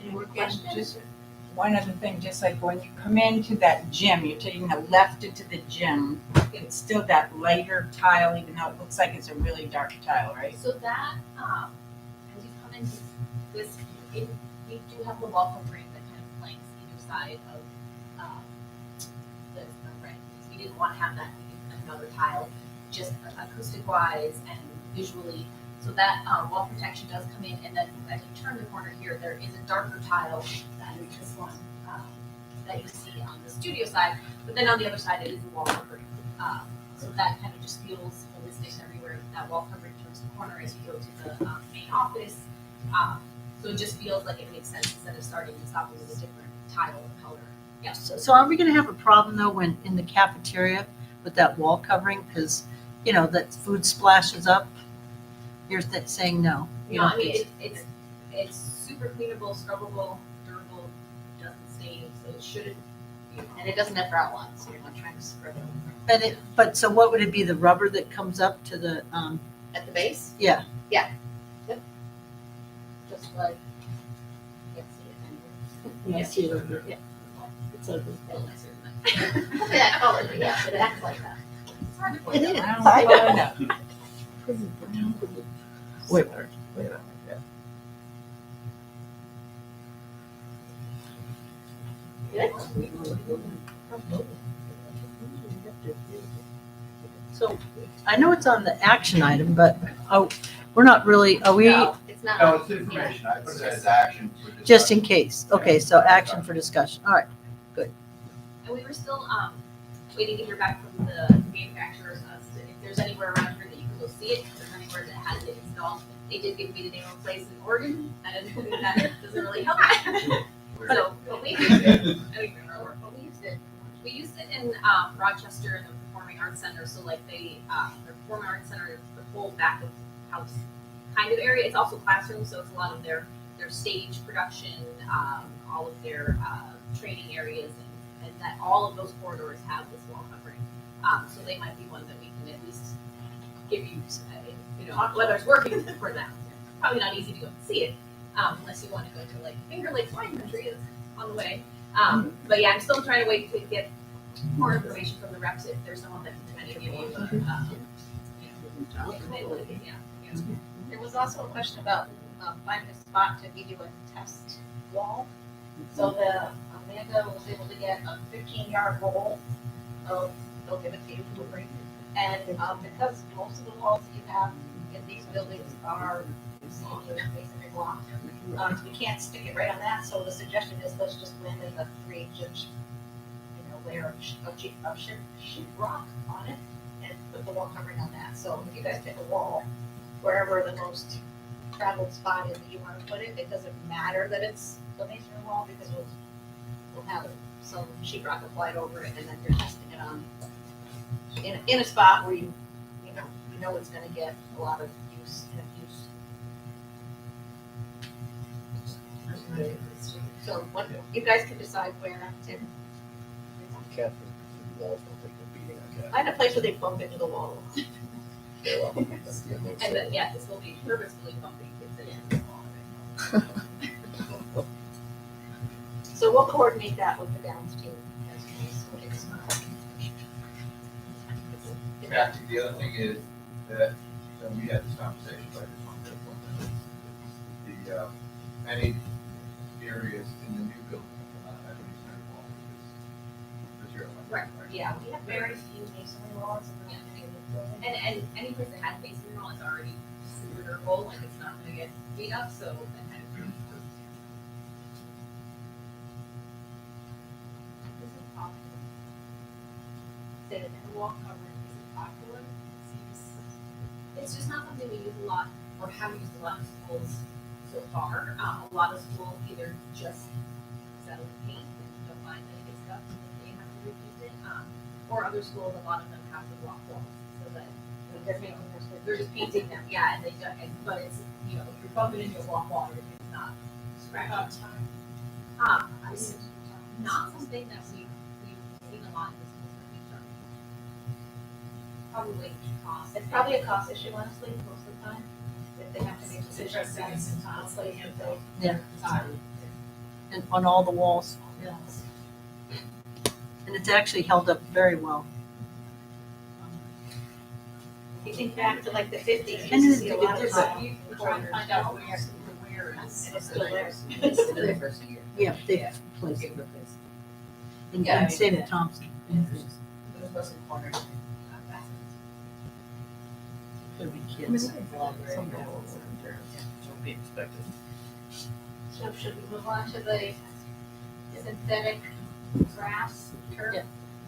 Any more And questions? just one other thing, just like when you come into that gym, you're taking a left into the gym, it's still that lighter tile, even though it looks like it's a really dark tile, right? So that, as you come into this, we do have the wall covering that kind of flanks either side of the red. We didn't want to have that another tile, just acoustic wise and visually. So that wall protection does come in, and then as you turn the corner here, there is a darker tile than this one that you see on the studio side. But then on the other side, it is the wall covering. So that kind of just feels holistic everywhere. That wall covering turns the corner as you go to the main office. So it just feels like it makes sense instead of starting and stopping with a different tile or color. Yeah. So are we gonna have a problem though when in the cafeteria with that wall covering? Because, you know, that food splashes up. Here's that saying no. You No, don't I mean think- it's super cleanable, scrubbable, durable, doesn't stain, so it shouldn't. And it doesn't have brow lines, so you're not trying to scrub it And it, but so what would it be, the rubber that comes up to the, at the base. yeah, Just like, you can't see it anywhere. I see it over there, yeah. It's over A little nicer than that. That color, but yes, it acts like that. It's hard to It point is. out. I don't know. Wait, wait. So I know it's on the action item, but we're not really, are we, No, it's not. No, it's information, I put it as action for discussion. just in case? Okay, so action for discussion, all right. And we were still waiting to hear back from the manufacturers as to if there's anywhere around here that you can go see it, if there's anywhere that has it installed. They did give me the name of a place in Oregon, and that doesn't really help. So, but we used it. I don't even remember, but we used it. We used it in Rochester in the Performing Arts Center. So like the Performing Arts Center, the whole back of house kind of area. It's also classrooms, so it's a lot of their stage production, all of their training areas, and that all of those corridors have this wall covering. So they might be one that we can at least give you, whether it's working for them. Probably not easy to go and see it, unless you want to go to like Finger Lakes Wine Country is on the way. But yeah, I'm still trying to wait to get more information from the reps if there's someone that can kind of give you, yeah. There was also a question about finding a spot to give you a test wall. So Amanda was able to get a 15-yard roll of, they'll give it to you for free. And because most of the walls that you have in these buildings are masonry block, we can't stick it right on that. So the suggestion is let's just land in the 3-inch, layer of sheet rock on it and put the wall covering on that. So if you guys pick a wall, wherever the most traveled spot is that you want to put it, it doesn't matter that it's the masonry wall because we'll have some sheet rock applied over it, and then you're testing it on in a spot where you know it's going to get a lot of use and abuse. So what, you guys can decide where, and Catherine, walls don't take a beating on find a place where they bump into the wall. Catherine. And then, yeah, this will be purposefully bumping kids in. So we'll coordinate that with the Downs team. Kathy, the other thing is that, so we had this conversation, but I just wanted to point out, many areas in the new building will not have any center wall, because you're. Right, yeah, we have very few masonry walls in the building. And any place that has masonry wall is already super durable, like it's not gonna get beat up, so that kind of. This is popular. Say that the wall covering is popular. It's just not something we use a lot, or haven't used a lot in schools so far. A lot of schools either just settle the paint and don't mind that it gets stuck, and they have to repaint it. Or other schools, a lot of them have the block walls, so that they're just painting them, yeah, and they don't, but it's, you know, if you're bumping into a block wall, it's not scratched. It's not something that we've seen a lot in the schools that we've done. Probably cost. It's probably a cost issue, honestly, most of the time, if they have to make decisions. Yeah. And on all the walls. And it's actually held up very well. If you think back to like the 50s, you And used to see a it's- lot of it's- that. We're trying to find out where is. And it's still there. Yeah, they placed it. And Yeah, I mean, same with Thompson. There'll be kids. Don't be expected. So should we move on to the synthetic grass turf? Yeah.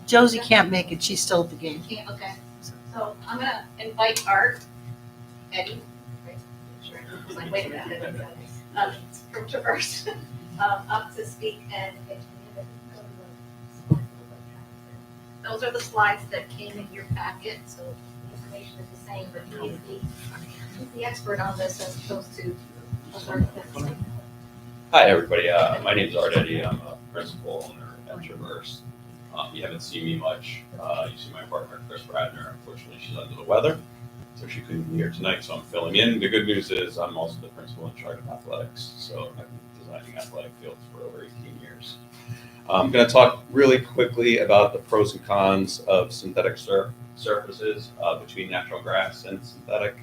Josie can't make it, she's still at the game. Yeah, okay. So I'm gonna invite Art, Eddie, right? Sure, it's like, wait a minute, from Traverse, up to speak and. Those are the slides that came in your packet, so the information is the same, but he's the expert on this as opposed to. Hi, everybody. My name is Art Eddy. I'm a principal owner at Traverse. You haven't seen me much. You see my partner, Chris Bradner. Unfortunately, she's under the weather, so she couldn't be here tonight, so I'm filling in. The good news is I'm also the principal in charge of athletics, so I've been designing athletic fields for over 18 years. I'm going to talk really quickly about the pros and cons of synthetic surfaces between natural grass and synthetic.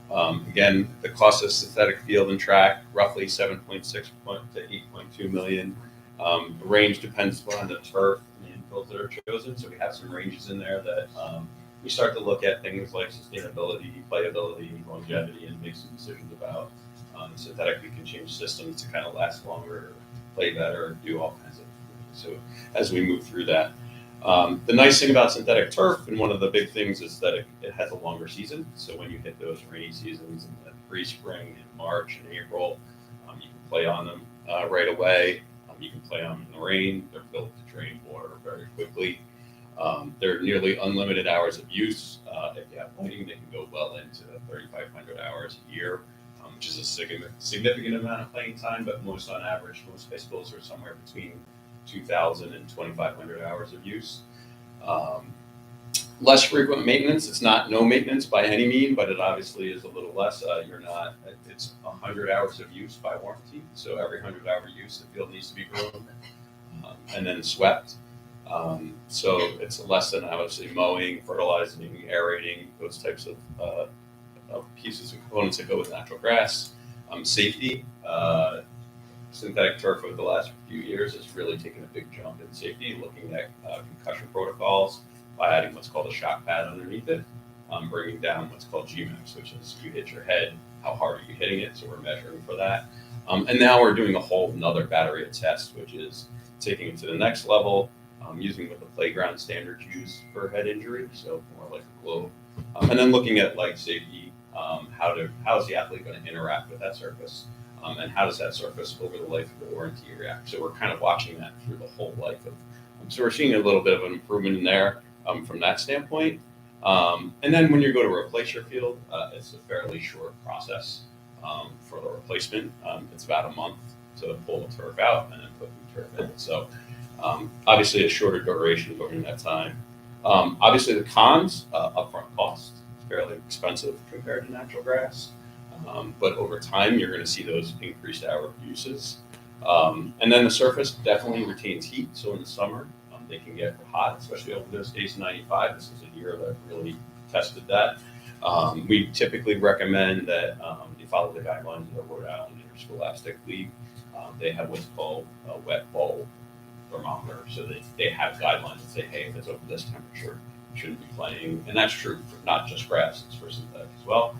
Again, the cost of synthetic field and track, roughly 7.6 to 8.2 million. The range depends on the turf and the infills that are chosen. So we have some ranges in there that we start to look at things like sustainability, playability, longevity, and make some decisions about. Synthetic, we can change systems to kind of last longer, play better, do all kinds of things. So as we move through that. The nice thing about synthetic turf, and one of the big things, is that it has a longer season. So when you hit those rainy seasons in the pre-spring, in March and April, you can play on them right away. You can play on them in the rain. They're built to drain water very quickly. They're nearly unlimited hours of use. If you have lighting, they can go well into 3,500 hours a year, which is a significant amount of playing time, but most on average, most high schools are somewhere between 2,000 and 2,500 hours of use. Less frequent maintenance. It's not no maintenance by any mean, but it obviously is a little less. It's 100 hours of use by warranty. So every 100-hour use, the field needs to be groomed and then swept. So it's less than obviously mowing, fertilizing, aerating, those types of pieces and components that go with natural grass. Safety. Synthetic turf over the last few years has really taken a big jump in safety, looking at concussion protocols by adding what's called a shock pad underneath it, bringing down what's called GMAX, which is you hit your head, how hard are you hitting it, so we're measuring for that. And now we're doing a whole another battery of tests, which is taking it to the next level, using what the playground standards use for head injury, so more like a globe. And then looking at like safety, how is the athlete going to interact with that surface? And how does that surface over the life of the warranty react? So we're kind of watching that through the whole life of. So we're seeing a little bit of an improvement in there from that standpoint. And then when you go to replace your field, it's a fairly short process for the replacement. It's about a month to pull the turf out and then put the turf in. So obviously a shorter duration during that time. Obviously the cons, upfront cost, it's fairly expensive compared to natural grass. But over time, you're going to see those increased hour uses. And then the surface definitely retains heat. So in the summer, they can get hot, especially over those days in 95. This is a year that really tested that. We typically recommend that you follow the guidelines of the Rhode Island Interscholastic League. They have what's called a wet bulb thermometer. So they have guidelines that say, hey, if it's over this temperature, you shouldn't be playing. And that's true for not just grass, it's for synthetic as well.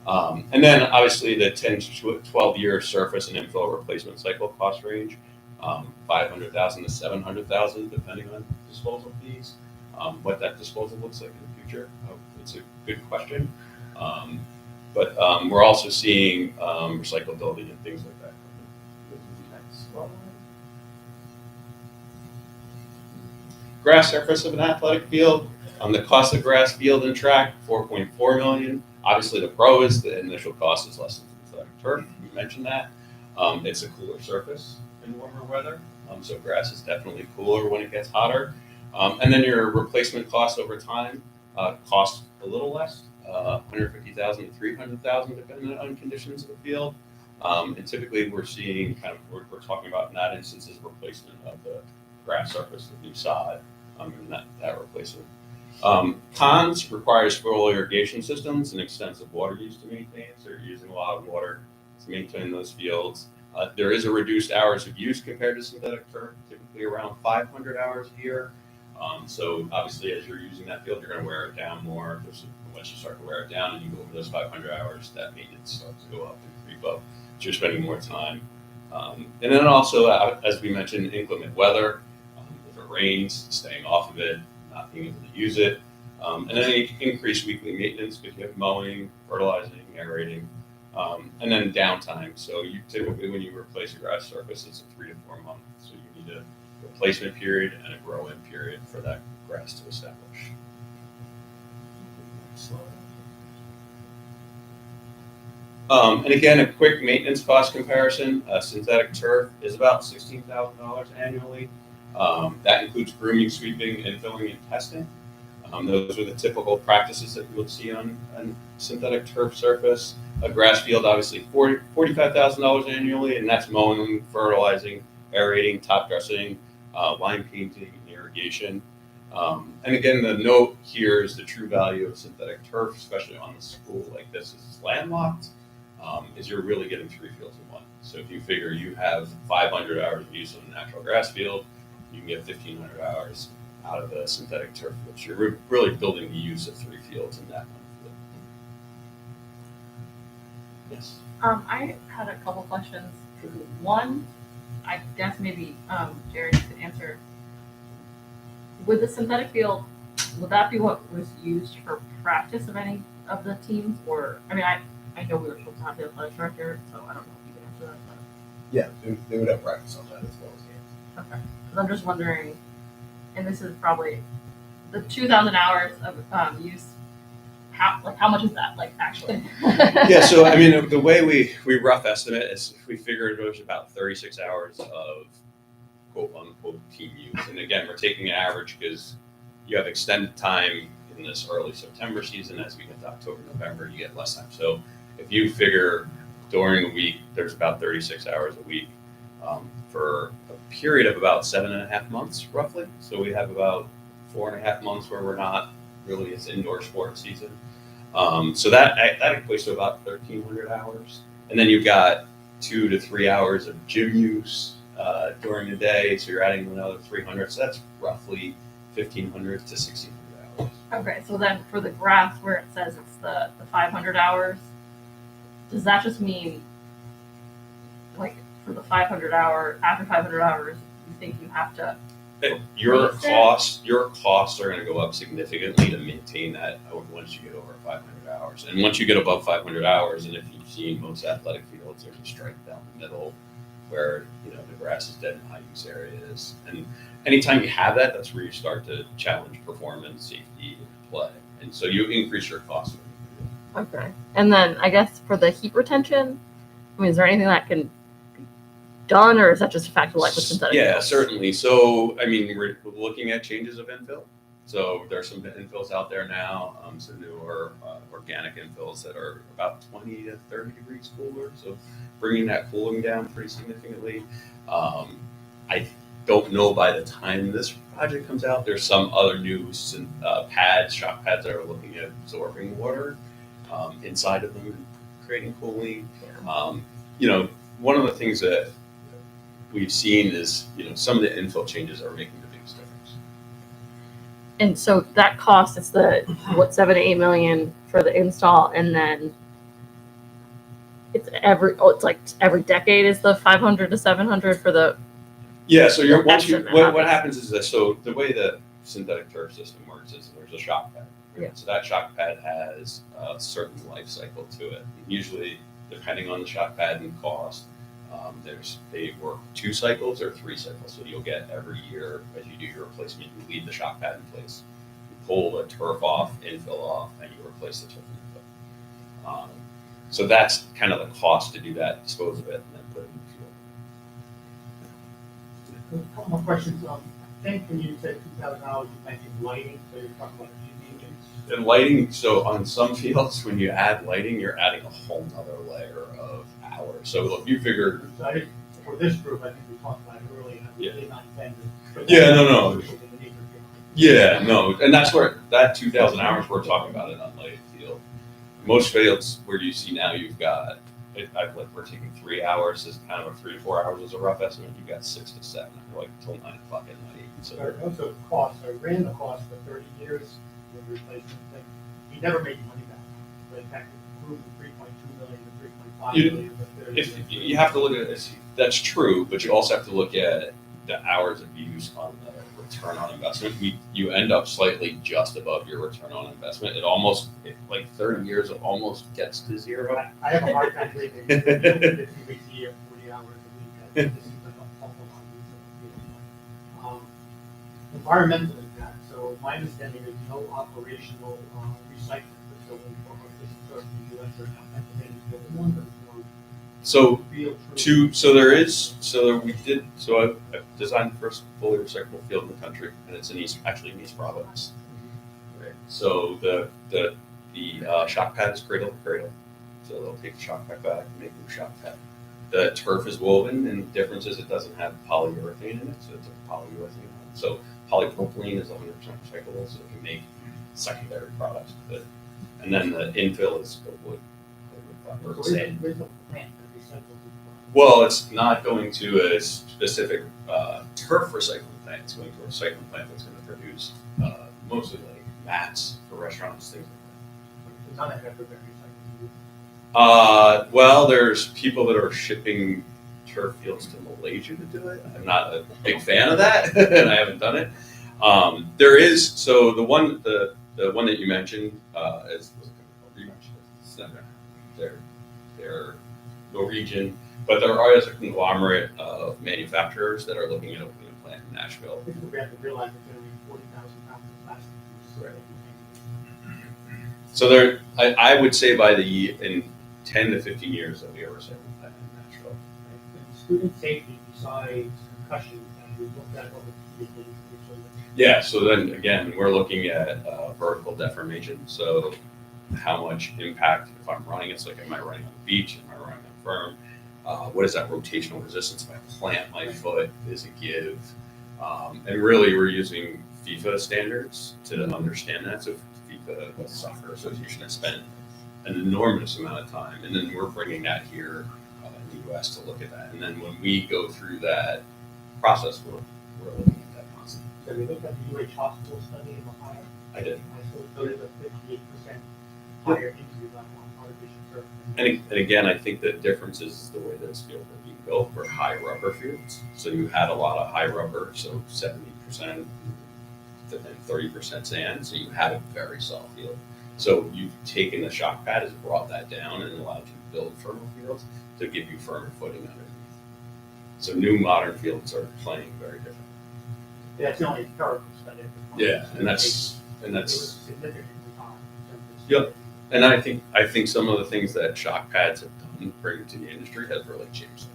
And then obviously the 10 to 12 year surface and infill replacement cycle cost range, 500,000 to 700,000, depending on disposal fees. What that disposal looks like in the future, it's a good question. But we're also seeing recyclability and things like that. Grass surface of an athletic field. The cost of grass field and track, $4.4 million. Obviously, the pro is the initial cost is less than synthetic turf. We mentioned that. It's a cooler surface in warmer weather, so grass is definitely cooler when it gets hotter. And then your replacement cost over time costs a little less, $150,000 to $300,000, depending on conditions of the field. And typically, we're seeing we're talking about in that instances replacement of the grass surface, the new sod, and that replacement. Cons requires full irrigation systems and extensive water use to maintain. So you're using a lot of water to maintain those fields. There is a reduced hours of use compared to synthetic turf, typically around 500 hours a year. So obviously, as you're using that field, you're going to wear it down more. Once you start to wear it down and you go over those 500 hours, that maintenance starts to go up and creep up. So you're spending more time. And then also, as we mentioned, inclement weather. If it rains, staying off of it, not being able to use it. And then increase weekly maintenance because you have mowing, fertilizing, aerating, and then downtime. So you typically, when you replace a grass surface, it's a 3 to 4 months. So you need a replacement period and a grow-in period for that grass to establish. And again, a quick maintenance cost comparison. Synthetic turf is about $16,000 annually. That includes grooming, sweeping, infilling, and testing. Those are the typical practices that you would see on synthetic turf surface. A grass field, obviously, $45,000 annually, and that's mowing, fertilizing, aerating, top dressing, line painting, irrigation. And again, the note here is the true value of synthetic turf, especially on a school like this, is landlocked, is you're really getting 3 fields in one. So if you figure you have 500 hours of use on a natural grass field, you can get 1,500 hours out of a synthetic turf field. So you're really building the use of 3 fields in that one field. Yes. I had a couple questions. One, I guess maybe Jared could answer. With the synthetic field, would that be what was used for practice of any of the teams? Or, I mean, I know we were supposed to have the athletic director, so I don't know if you can answer that. But. Yeah, they would have practice on that as well as games. Okay. Because I'm just wondering, and this is probably the 2,000 hours of use. How much is that actually? Yeah, so I mean, the way we rough estimate is we figured it was about 36 hours of quote unquote team use. And again, we're taking an average because you have extended time in this early September season. As we get to October, November, you get less time. So if you figure during the week, there's about 36 hours a week for a period of about 7.5 months, roughly. So we have about 4.5 months where we're not really, it's indoor sports season. So that equates to about 1,300 hours. And then you've got 2 to 3 hours of gym use during the day. So you're adding another 300. So that's roughly 1,500 to 1,600 hours. Okay, so then for the graphs where it says it's the 500 hours, does that just mean for the 500 hour, after 500 hours, you think you have to your costs are going to go up significantly to maintain that once you get over 500 hours. And once you get above 500 hours, and if you've seen most athletic fields, there's a stripe down the middle where the grass is dead in high use areas. And anytime you have that, that's where you start to challenge performance, safety, and play. And so you increase your costs. Okay. And then I guess for the heat retention, I mean, is there anything that can be done, or is that just a fact of life with synthetic? Yeah, fill? certainly. So, I mean, we're looking at changes of infill. So there's some infills out there now, some newer organic infills that are about 20 to 30 degrees cooler. So bringing that cooling down pretty significantly. I don't know by the time this project comes out, there's some other new pads, shock pads that are looking at absorbing water inside of them and creating cooling. You know, one of the things that we've seen is, you know, some of the infill changes are making the biggest difference. And so that cost is the 7 to 8 million for the install, and then it's like every decade is the 500 to 700 for the. Yeah, so The once you estimate what of it. happens is that, so the way the synthetic turf system works is there's a shock pad. Right? Yeah. So that shock pad has a certain life cycle to it. Usually, depending on the shock pad and cost, they work 2 cycles or 3 cycles. So you'll get every year as you do your replacement, you leave the shock pad in place, you pull the turf off, infill off, and you replace the turf and infill. So that's kind of the cost to do that, dispose of it, and then put it in the fuel. A couple more questions. I think when you said $2,000, you mentioned lighting, so you're talking about engines. And lighting, so on some fields, when you add lighting, you're adding a whole nother layer of hours. So look, you figure. So for this group, I think we talked about it earlier. Yeah. Really not intended. Yeah, no. Yeah, no, and that's where that 2,000 hours we're talking about an unlighted field. Most fields where you see now, you've got, we're taking 3 hours as kind of 3 to 4 hours as a rough estimate. You've got 6 to 7, like till 9 o'clock at night. So Also cost, I ran the cost for 30 years with replacement thing. He never made money back. But in fact, it grew from 3.2 million to 3.5 million for 30 if years. you have to look at it, that's true, but you also have to look at the hours of use on the return on investment. You end up slightly just above your return on investment. Like 30 years, it almost gets to zero. I have a hard time believing 50 weeks a year, 40 hours a week. That just seems like an awful lot of environmental impact. So my understanding is no operational recycling facility for this sort of the U.S. or Pennsylvania is building one, but no So field true. I've designed the first fully recyclable field in the country, and it's in East Providence. Right. So the shock pad is cradle to cradle. So they'll take the shock pad back and make a new shock pad. The turf is woven, and the difference is it doesn't have polyurethane in it, so it's a polyurethane. So polypropylene is 100% recyclable, so it can make secondary products with it. And then the infill is wood. Or sand. There's no plant that recycles it. Well, it's not going to a specific turf recycling plant. It's going to a recycling plant that's going to produce mostly like mats for restaurants, things like It's not a effort that recycling. that. Well, there's people that are shipping turf fields to Malaysia to do it. I'm not a big fan of that, and I haven't done it. There is, so the one that you mentioned is was a company called Rematch. It's not they're Norwegian, but there are a conglomerate of manufacturers that are looking at opening a plant in Nashville. I think we have to realize it's going to be 40,000 pounds of plastic. Right. So I would say in 10 to 15 years there'll be a recycling plant in Nashville. And student safety besides concussions, and we looked at what we did. Yeah. So then again, we're looking at vertical deformation. So how much impact if I'm running? It's like, am I running on the beach? Am I running on firm? What is that rotational resistance? If I plant my foot, is it give? And really, we're using FIFA standards to understand that. So FIFA, the Soccer Association, has spent an enormous amount of time, and then we're bringing that here in the U.S. to look at that. And then when we go through that process, we're looking at that constantly. So we looked at the UH hospital study in Ohio. I did. So there's a 58% higher injury level on artificial turf. And again, I think the difference is the way those fields are being built were high rubber fields. So you had a lot of high rubber, so 70% and 30% sand. So you had a very soft field. So you've taken the shock pad, has brought that down and allowed you to build firmer fields to give you firmer footing underneath. So new modern fields are playing very different. Yeah, it's the only empirical study. Yeah, and that's It was significantly high. Yep. And I think some of the things that shock pads have done bring to the industry has really changed.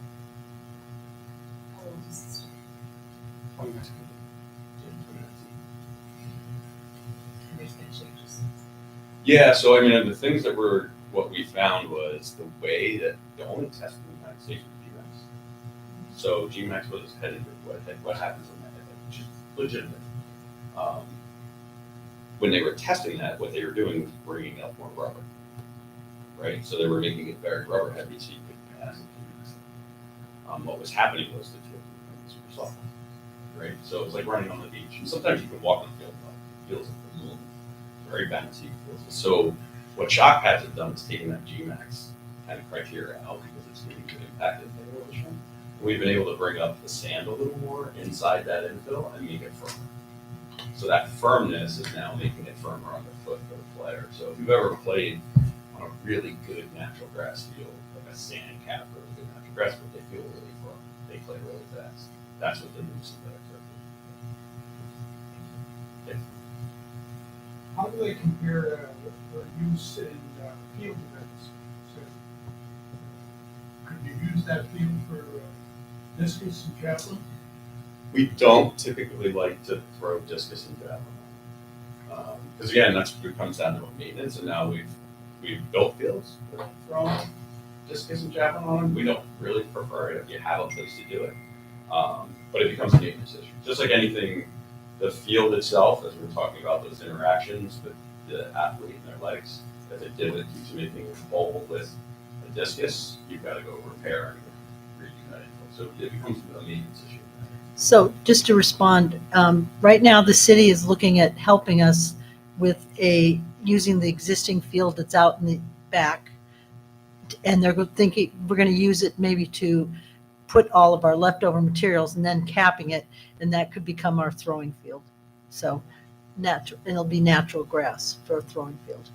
Yeah, so I mean, the things that were, what we found was the way that the only test in the United States was GMAX. So GMAX was headed with what happens in that, which is legitimate. When they were testing that, what they were doing was bringing up more rubber, right? So they were making it very rubber heavy, so you could pass it. What was happening was the field was super soft, right? So it was like running on the beach. And sometimes you can walk on the field, but it feels very bouncy. So what shock pads have done is taken that GMAX kind of criteria out because it's getting impacted by erosion. We've been able to bring up the sand a little more inside that infill and make it firmer. So that firmness is now making it firmer on the foot for the player. So if you've ever played on a really good natural grass field, like a sand cap or a good natural grass field, they feel really firm. They play really fast. That's what the new synthetic turf is. How do they compare their use in field events? So, could you use that field for discus and javelin? We don't typically like to throw discus and javelin. Because again, that's what comes down to maintenance, and now we've built fields with throwing discus and javelin on them. We don't really prefer it if you have a place to do it. But it becomes a maintenance issue. Just like anything, the field itself, as we're talking about those interactions with the athlete and their legs, if a divot keeps making a hole with a discus, you've got to go repair and redo that. So it becomes a maintenance issue. So just to respond, right now the city is looking at helping us with using the existing field that's out in the back. And they're thinking, we're going to use it maybe to put all of our leftover materials and then capping it, and that could become our throwing field. So it'll be natural grass for a throwing field.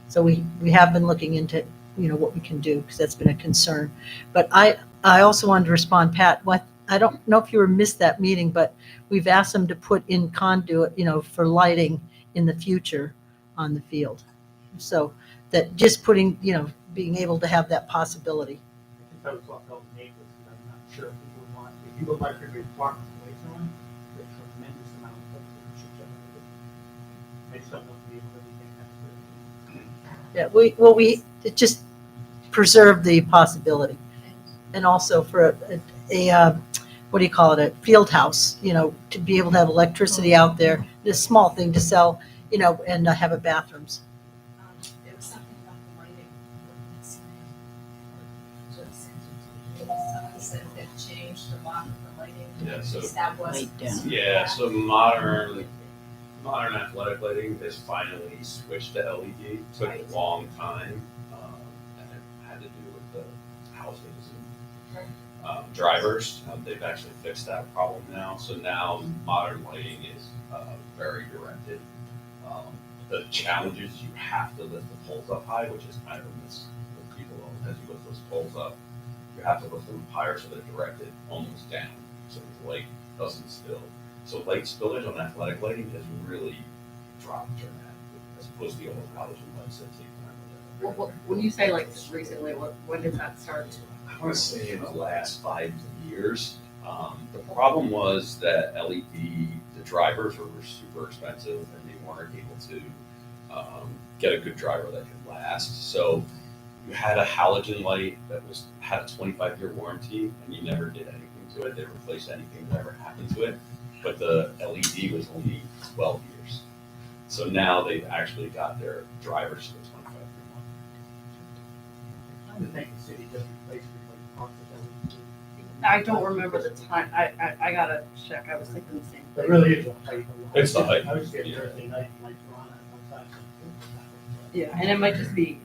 So we have been looking into, what we can do, because that's been a concern. But I also wanted to respond, Pat, I don't know if you missed that meeting, but we've asked them to put in conduit, for lighting in the future on the field. So that just putting, being able to have that possibility. I think that was what Bill made was, I'm not sure if people would want, if people like to require later on, the tremendous amount of that should generate. I just don't know if people really think that's good. Yeah, it just preserve the possibility. And also for a what do you call it, a field house, to be able to have electricity out there, this small thing to sell, and have a bathrooms. There was something about the lighting. Somebody said they've changed the lock of the lighting. Yeah, so That was. yeah, so modern athletic lighting has finally switched to LED. Took a long time, and it had to do with the housings and drivers. They've actually fixed that problem now. So now modern lighting is very directed. The challenge is you have to lift the poles up high, which is kind of a miss with people. As you lift those poles up, you have to lift them higher so they're directed almost down, so the light doesn't spill. So light spillage on athletic lighting has really dropped dramatically, as opposed to the old halogen lights that take time. Well, when you say like recently, when did that start? I want to say in the last 5 years. The problem was that LED, the drivers were super expensive, and they weren't able to get a good driver that could last. So you had a halogen light that had a 25-year warranty, and you never did anything to it. They replaced anything that ever happened to it. But the LED was only 12 years. So now they've actually got their drivers to the 25-year one. I would think the city does replace it like parts of LED. I don't remember the time. I gotta check. I was thinking the same It thing. really is a height. It's the height. I was getting Yeah. Thursday night, lights were on at one time. Yeah, and it might just be,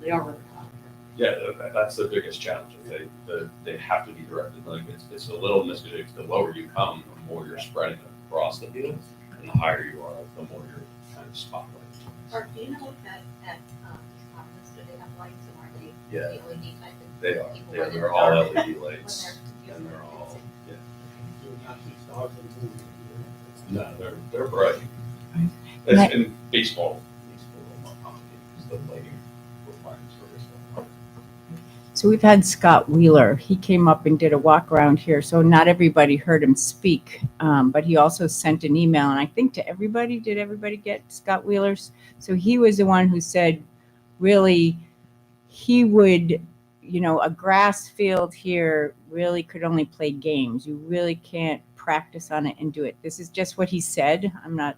they are really hot. Yeah, that's the biggest challenge. They have to be directed. Like it's a little misconstrued. The lower you come, the more you're spreading across the field, and the higher you are, the more you're kind of spotlighted. Or do you know if at conference, do they have lights or are they Yeah. the LED type of? They are. people Yeah, when they're it's all dark? LED When lights, they're- and they're all yeah. So not see stars in the movie. No, they're bright. It's in baseball. It's a little more complicated because the lighting requirements for baseball. So we've had Scott Wheeler. He came up and did a walk around here. So not everybody heard him speak, but he also sent an email. And I think to everybody, did everybody get Scott Wheeler's? So he was the one who said, really, he would, a grass field here really could only play games. You really can't practice on it and do it. This is just what he said. I'm not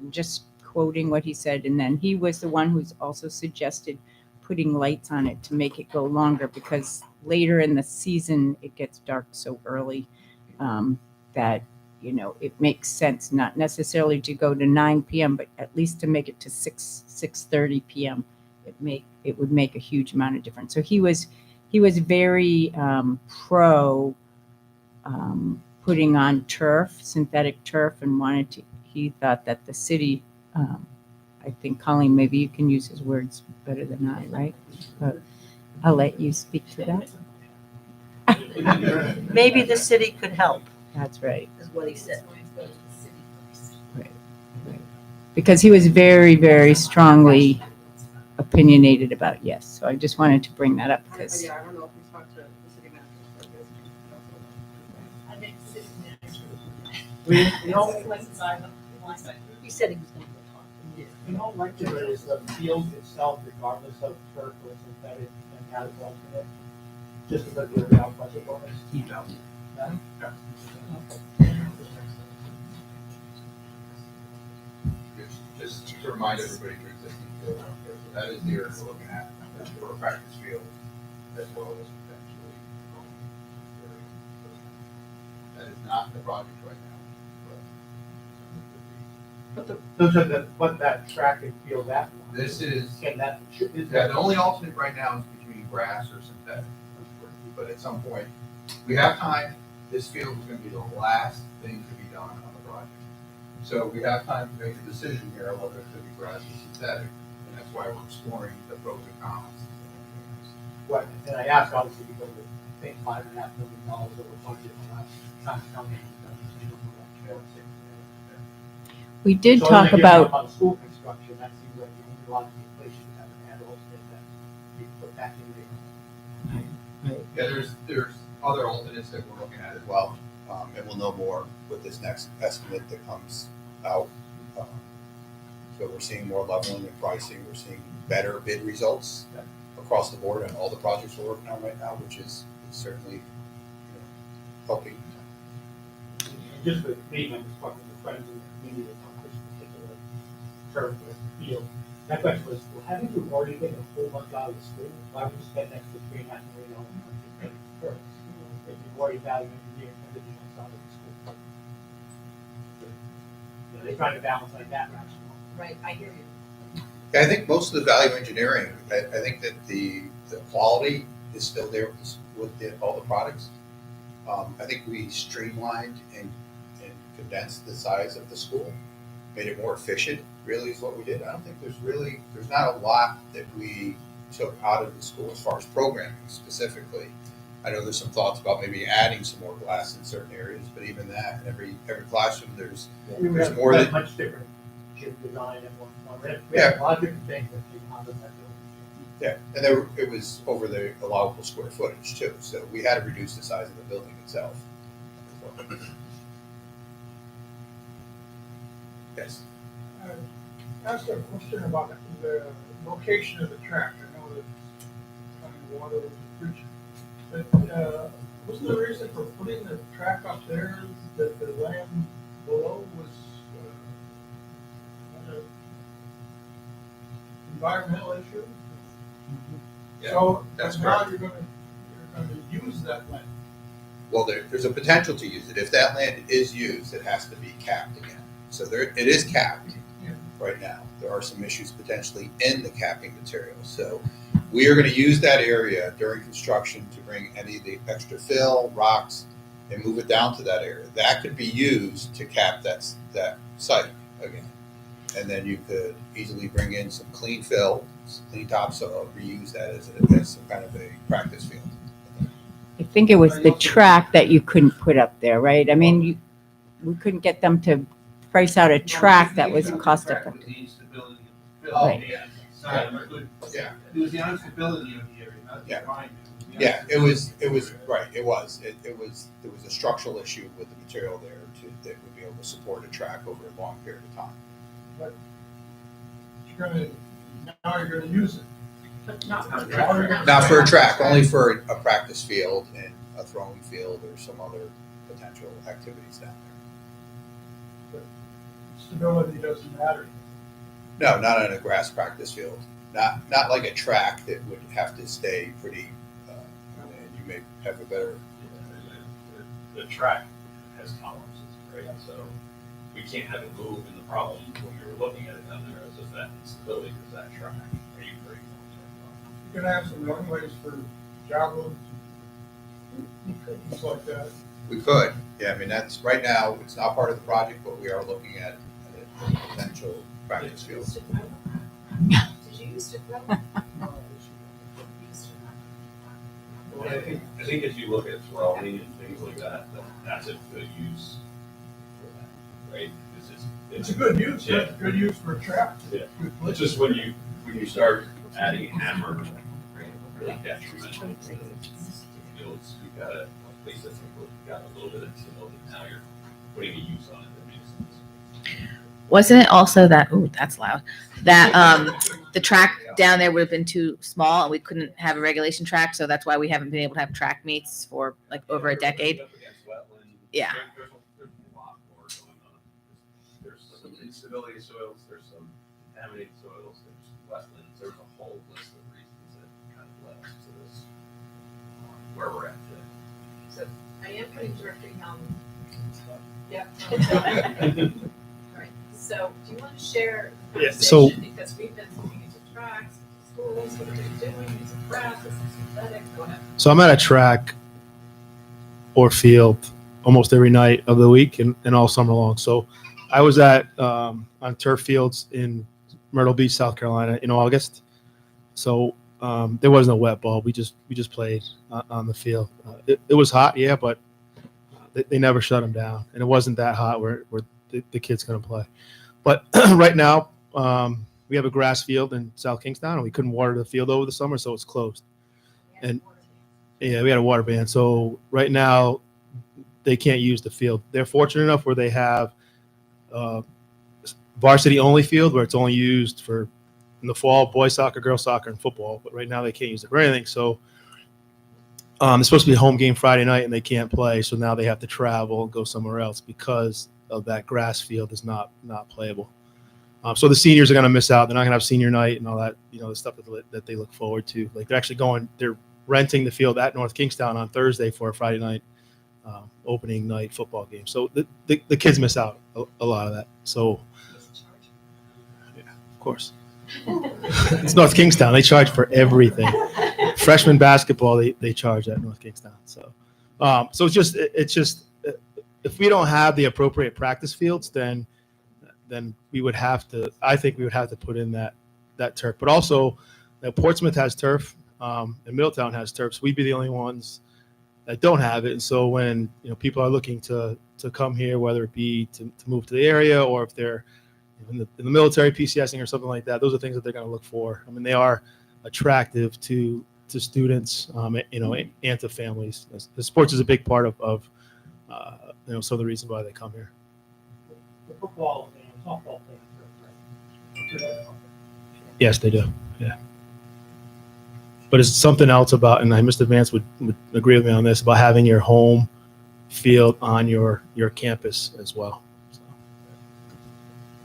just quoting what he said. And then he was the one who's also suggested putting lights on it to make it go longer, because later in the season it gets dark so early that it makes sense not necessarily to go to 9 p.m. but at least to make it to 6:30 p.m. It would make a huge amount of difference. So he was very pro putting on synthetic turf, and he thought that the city, I think, Colleen, maybe you can use his words better than I, right? But I'll let you speak to that. Maybe the city could help, That's right. is what he said. Right. Because he was very, very strongly opinionated about yes. So I just wanted to bring that up because Yeah, I don't know if we talked to the city manager. I think the city manager. You know, He said he was going to go talk to him. you know, like there is the field itself, regardless of turf or synthetic, and how it's alternate, just because of the output bonus. No? Just to remind everybody, your existing field out there, so that is the area we're looking at, that's for a practice field, as well as potentially. That is not the project right now. But that track and field that. This is, Can that, is yeah, that the only alternate right now is between grass or synthetic. But at some point, we have time, this field is gonna be the last thing to be done on the project. So we have time to make a decision here whether it should be grass or synthetic, and that's why we're exploring the pros and cons. what, and I asked obviously because of, I think, $5.5 million over budget on that, trying to tell me. we did So talk then again, about, on school construction, that seems like the only lot of inflation we haven't had also that you put back in there. Yeah, there's other alternates that we're looking at as well, and we'll know more with this next estimate that comes out. So we're seeing more leveling and pricing, we're seeing better bid results across the board on all the projects we're working on right now, which is certainly helping. And just with me, I'm just talking to friends in the community about this particular turf or field. That question was, well, haven't you already taken a whole bunch out of the school? Why would you spend an extra $3.5 million on turf? If you've already value engineered everything outside of the school. They're trying to balance like that rationale. Right, I hear you. Yeah, I think most of the value engineering, I think that the quality is still there with all the products. I think we streamlined and condensed the size of the school, made it more efficient, really is what we did. I don't think there's not a lot that we took out of the school as far as programming specifically. I know there's some thoughts about maybe adding some more glass in certain areas, but even that, every classroom, there's more that that, much different gym design and one. We have a lot of different things that came out of that building. yeah, and it was over the allowable square footage too, so we had to reduce the size of the building itself. Yes. Ask a question about the location of the track. I know that water was a creature, but wasn't the reason for putting the track up there that the land below was an environmental issue? Yeah, So that's now correct. you're gonna use that land. Well, there's a potential to use it. If that land is used, it has to be capped again. So it is capped right now. There are some issues potentially in the capping material. So we are going to use that area during construction to bring any of the extra fill, rocks, and move it down to that area. That could be used to cap that site again. And then you could easily bring in some clean fill, some clean topsoil, reuse that as some kind of a practice field. I think it was the track that you couldn't put up there, right? I mean, we couldn't get them to price out a track that was cost effective. The instability of the Right. building. Yeah. It was the instability of the area, not the Yeah. environment. Yeah, it was, right, it was, there was a structural issue with the material there that would be able to support a track over a long period of time. Now you're gonna use it. But not for Not for a track, only for a practice field and a throwing field or some other potential activities down there. Stability doesn't matter. No, not on a grass practice field. Not like a track that would have to stay pretty, and you may have a better. The track has tolerances, right? So we can't have it move, and the problem when we were looking at it down there is that instability is that track. Are you very You're gonna have some runways for javelins, things like that. We could, yeah, I mean, that's, right now, it's not part of the project, but we are looking at a potential practice field. Did you used to throw? Well, I think as you look at throwing and things like that, that's a good use for that, right? It's a good use, Yeah. it's a good use for a trap. Yeah. It's just when you start adding hammer, right, really detrimental to the fields, you've got a place that's got a little bit of tilt, and now you're putting a use on it that makes sense. Wasn't it also that, ooh, that's loud, that the track down there would have been too small and we couldn't have a regulation track, so that's why we haven't been able to have track meets for like over a decade? Yeah. There's a lot more going on. There's some instability of soils, there's some contaminated soils, there's wetlands, there's a whole list of reasons that kind of led us to this, where we're at today. So I am putting Director Young. Yep. Alright, so do you want to share the Yeah, conversation? Because we've been looking into tracks, schools, what are they doing, is it grass, is it synthetic, go ahead. So I'm at a track or field almost every night of the week and all summer long. So I was at on turf fields in Myrtle Beach, South Carolina in August. So there was no wet ball. We just played on the field. It was hot, yeah, but they never shut them down, and it wasn't that hot where the kids couldn't play. But right now we have a grass field in South Kingstown, and we couldn't water the field over the summer, so it's closed. And yeah, we had a water ban. So right now they can't use the field. They're fortunate enough where they have varsity only field where it's only used for in the fall, boys soccer, girls soccer, and football. But right now they can't use it for anything. So it's supposed to be a home game Friday night, and they can't play. So now they have to travel and go somewhere else because of that grass field is not playable. So the seniors are going to miss out. They're not going to have senior night and all that, the stuff that they look forward to. Like they're renting the field at North Kingstown on Thursday for a Friday night opening night football game. So the kids miss out a lot of that. So yeah, of course. It's North Kingstown. They charge for everything. Freshman basketball, they charge at North Kingstown. So it's just if we don't have the appropriate practice fields, then we would have to. I think we would have to put in that turf. But also, Portsmouth has turf, and Middletown has turf. So we'd be the only ones that don't have it. And so when people are looking to come here, whether it be to move to the area or if they're in the military PCSing or something like that, those are things that they're going to look for. I mean, they are attractive to students, and to families. The sports is a big part of some of the reasons why they come here. The football and softball thing, right? Yes, they do. Yeah. But it's something else about, and Mr. Vance would agree with me on this, about having your home field on your campus as well. So.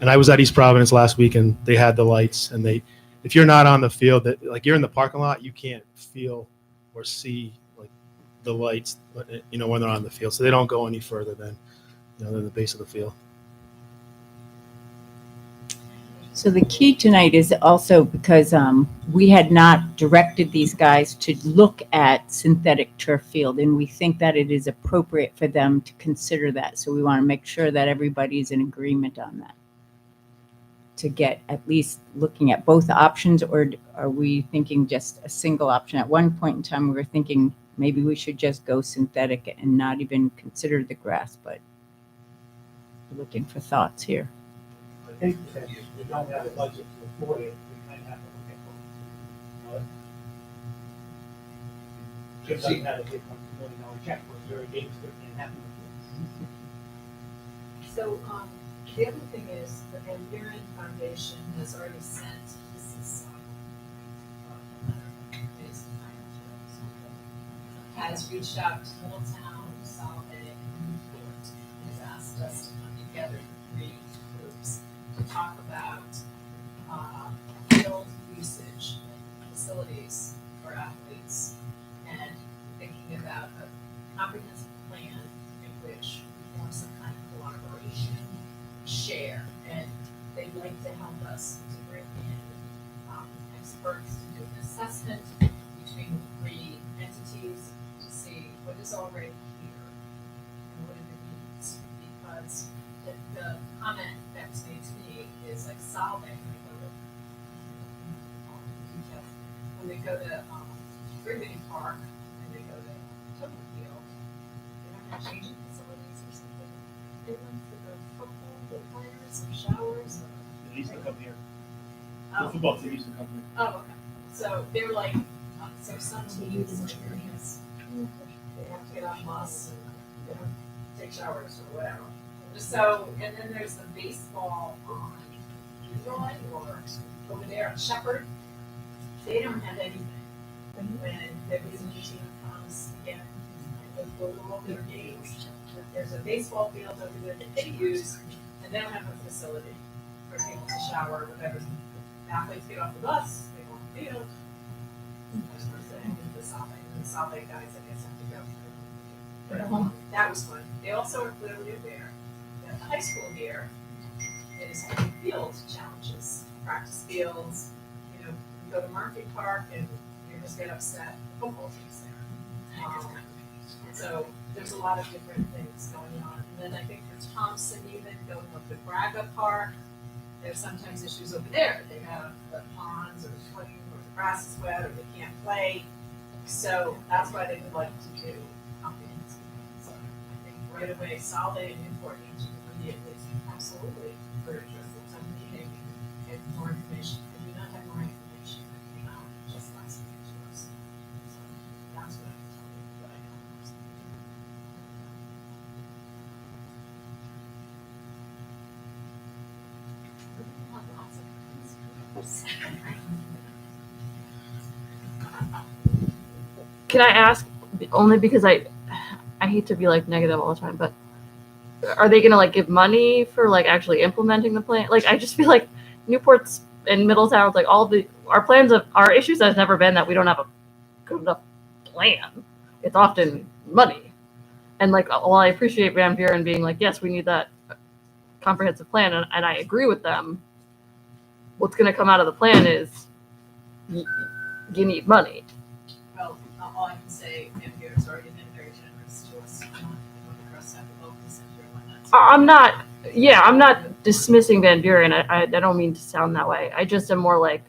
And I was at East Providence last week, and they had the lights, and if you're not on the field, that like you're in the parking lot, you can't feel or see like the lights, when they're on the field. So they don't go any further than the base of the field. So the key tonight is also because we had not directed these guys to look at synthetic turf field, and we think that it is appropriate for them to consider that. So we want to make sure that everybody's in agreement on that, to get at least looking at both options, or are we thinking just a single option? At one point in time, we were thinking maybe we should just go synthetic and not even consider the grass, but we're looking for thoughts here. I think that we don't have a budget to afford it, we kind of have to look at Jim doesn't have a big $1 million check, but very games and happy. So, the other thing is, the Van Buren Foundation has already sent, this is, a letter, is, has reached out to Middletown, Solid, and Newport, and has asked us to come together in 3 groups to talk about, field usage, facilities for athletes, and thinking about a comprehensive plan in which we form some kind of collaboration, share, and they'd like to help us to bring in experts to do an assessment between the 3 entities to see what is already here and what are the needs. Because the comment that was made to me is like solving when they go to Griffith Park and they go to Temple Field, they don't have changing facilities or something. They went for the football, the players, or showers. They used to come here. Oh. The football team used to come here. Oh, okay. So they were like, so some teams, yes, they have to get on bus and, you know, take showers or whatever. So, and then there's the baseball on Leroy or over there at Shepherd. They don't have anything. When the visiting team comes again, they'll go over their games. There's a baseball field over there that they use, and they don't have a facility for people to shower or whatever. Athletes get off the bus, they go on the field. That's what I'm saying, the South Bay. And the South Bay guys, I guess, have to go. But that was fun. They also are clearly aware that the high school here is having field challenges, practice fields. You know, you go to Market Park and you just get upset. The football team's there. So there's a lot of different things going on. And then I think for Thompson, even going up to Braga Park, there's sometimes issues over there. They have the ponds or the swing or the grass is wet or they can't play. So that's why they would like to do comprehensive. So I think right away, Solid and Newport answered immediately. Absolutely, we're interested. So we need to get more information. I do not have more information that came out just last week to us. So that's what I can tell you. What I know. Can I ask, only because I hate to be like negative all the time, but are they gonna like give money for like actually implementing the plan? Like I just feel like Newport's and Middletown, like all our issues has never been that we don't have a good enough plan. It's often money. And like while I appreciate Van Buren being like, yes, we need that comprehensive plan, and I agree with them. What's gonna come out of the plan is you need money. Well, all I can say, Van Buren's already been very generous to us. I don't trust that the local center and whatnot. I'm not dismissing Van Buren. I don't mean to sound that way. I just am more like,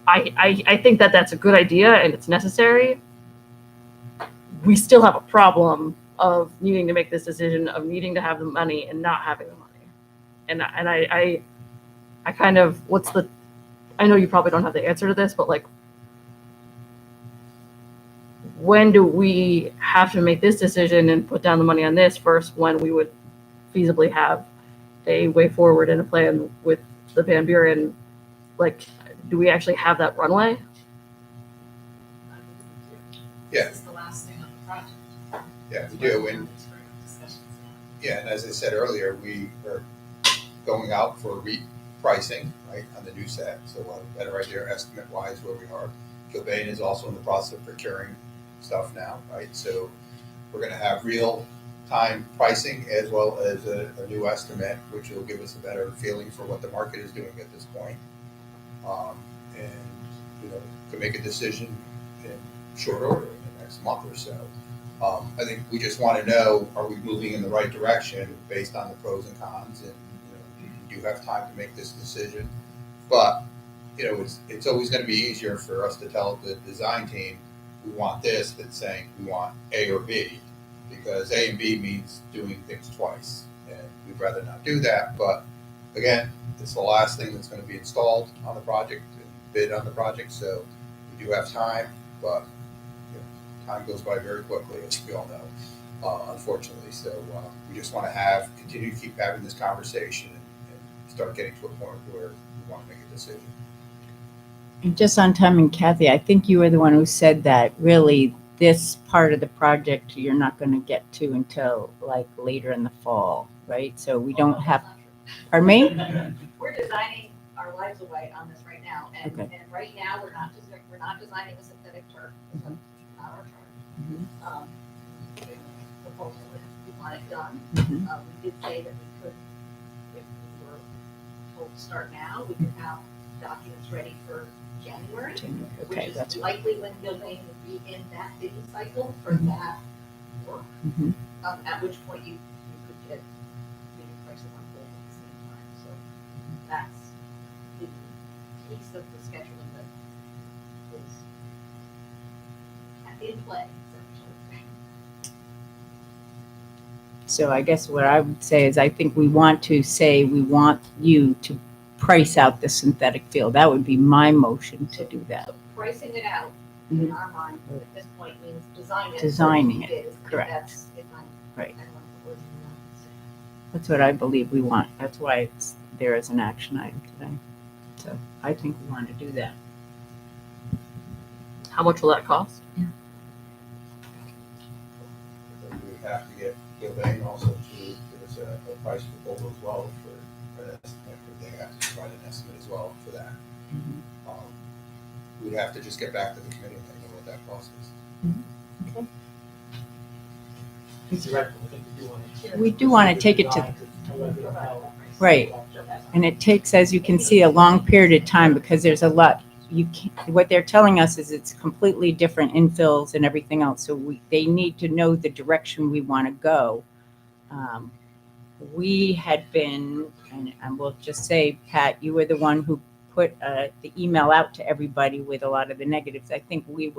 I think that that's a good idea and it's necessary. We still have a problem of needing to make this decision, of needing to have the money and not having the money. And I kind of, I know you probably don't have the answer to this, but like, when do we have to make this decision and put down the money on this first, when we would feasibly have a way forward and a plan with the Van Buren? Like, do we actually have that runway? Yeah. This is the last thing on the project. Yeah, we do. And yeah, and as I said earlier, we are going out for repricing, right, on the new set. So we'll have a better idea estimate-wise where we are. Gilbane is also in the process of procuring stuff now, right? So we're going to have real-time pricing as well as a new estimate, which will give us a better feeling for what the market is doing at this point. And, you know, to make a decision in short order in the next month or so. I think we just want to know, are we moving in the right direction based on the pros and cons? And, you know, you do have time to make this decision. But, you know, it's always going to be easier for us to tell the design team, we want this, than saying we want A or B, because A and B means doing things twice. And we'd rather not do that. But again, it's the last thing that's going to be installed on the project and bid on the project. So we We do have time, but time goes by very quickly, as we all know, unfortunately. So we just want to continue to keep having this conversation and start getting to a point where we want to make a decision. And just on time, and Kathy, I think you were the one who said that really this part of the project you're not going to get to until like later in the fall, right? So we don't have, pardon me? We're designing our lives away on this right now, and, Okay. and right now, we're not designing a synthetic turf. It's not our turf. Proposal is we want it done. We did say that we could, if we were told to start now, we could have documents ready for January, which Okay, is that's likely when Gilbane would be in that bidding cycle for that work. At which point you could get bidding prices on both at the same time. So that's the piece of the scheduling that is in play. So I guess what I would say is I think we want to say we want you to price out the synthetic field. That would be my motion to do that. So pricing it out in our mind at this point means designing it. Correct. If I'm, right. I don't want to put words in your mouth. That's what I believe we want. That's why it's there as an action item today. So I think we want to do that. How much will that cost? We would have to get Gilbane also to give us a price proposal as well for an estimate. They have to provide an estimate as well for that. We'd have to just get back to the committee and let you know what that cost is. Okay. Director, I think we do want to. We do want to take it to, let them know. right. And it takes, as you can see, a long period of time because there's a lot. What they're telling us is it's completely different infills and everything else. So they need to know the direction we want to go. We had been, and we'll just say, Pat, you were the one who put the email out to everybody with a lot of the negatives. I think we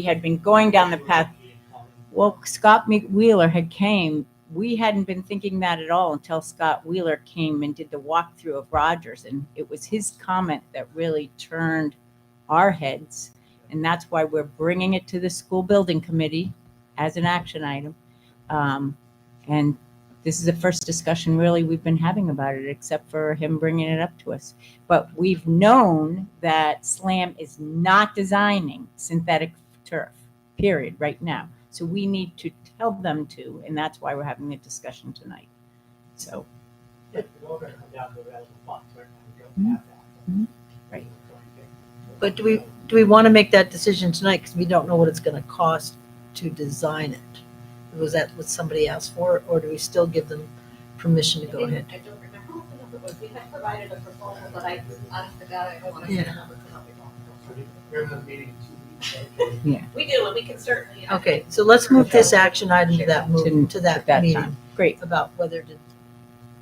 had been going down the path. Well, Scott Wheeler had came. We hadn't been thinking that at all until Scott Wheeler came and did the walkthrough of Rogers. And it was his comment that really turned our heads. And that's why we're bringing it to the school building committee as an action item. And this is the first discussion really we've been having about it, except for him bringing it up to us. But we've known that SLAM is not designing synthetic turf, period, right now. So we need to tell them to, and that's why we're having the discussion tonight. So. It's all going to come down to available funds, right now. We don't have that. Right. But do we want to make that decision tonight because we don't know what it's going to cost to design it? Was that what somebody asked for, or do we still give them permission to go ahead? I don't remember what the number was. We had provided a proposal, but I honest to God, I don't want to say a number because I'll be wrong. We're in the meeting in 2 weeks. Yeah. We do, and we can certainly. Okay, so let's move this action item to that meeting time. Great. about whether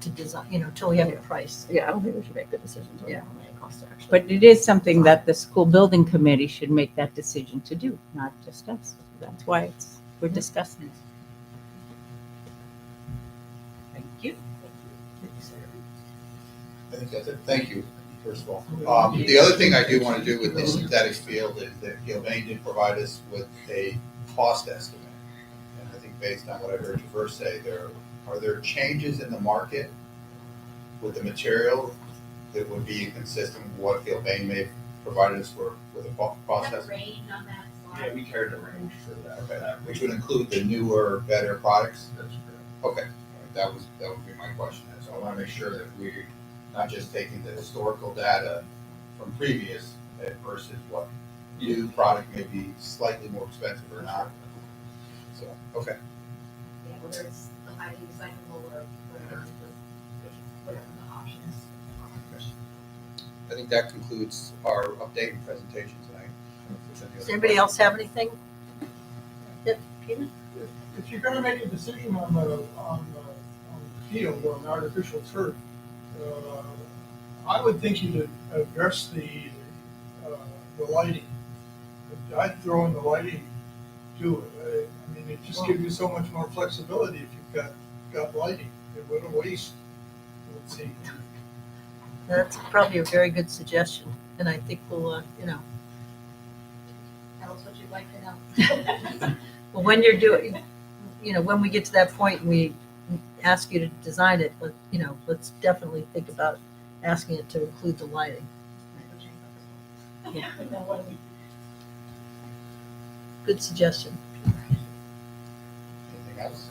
to design, till we have a price. Yeah, I don't think we should make the decision until Yeah. how many it costs to actually. But it is something that the school building committee should make that decision to do, not just us. That's why we're discussing it. Thank you. I think that's it. Thank you, first of all. The other thing I do want to do with this synthetic field is that Gilbane did provide us with a cost estimate. And I think based on what I heard Traverse say, are there changes in the market with the material that would be inconsistent with what Gilbane may have provided us with a cost estimate? Range on that slide. Yeah, we carried the range for that. Okay. Which would include the newer, better products? That's correct. Okay, all right. That would be my question. So I want to make sure that we're not just taking the historical data from previous versus what new product may be slightly more expensive or not. So, okay. Yeah, whether it's the highly recyclable or whatever the option is. I think that concludes our update and presentation tonight. Does anybody else have anything? Yep, Peter? If you're gonna make a decision on the field, on artificial turf, I would think you'd address the lighting. I'd throw in the lighting to it. I mean, it just gives you so much more flexibility if you've got lighting. What a waste, it would seem. That's probably a very good suggestion, and I think we'll, us what you'd like to know. Well, when you're doing, when we get to that point and we ask you to design it, let's definitely think about asking it to include the lighting. Yeah. Good suggestion. Anything else?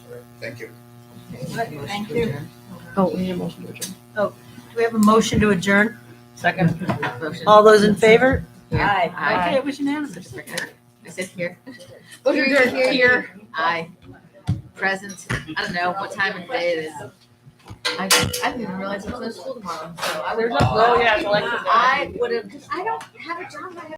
All right, thank you. Thank you. Oh, we need a motion to adjourn. Do we have a motion to adjourn? Second. Motion. All those in favor? Here. Aye. Aye. Okay, it was unanimous. I said here. Here. Aye. Present. I don't know what time of day it is. I didn't even realize there was no school tomorrow, so I would. There's no- oh, yeah, it's elected. I would have, I don't have a job. I have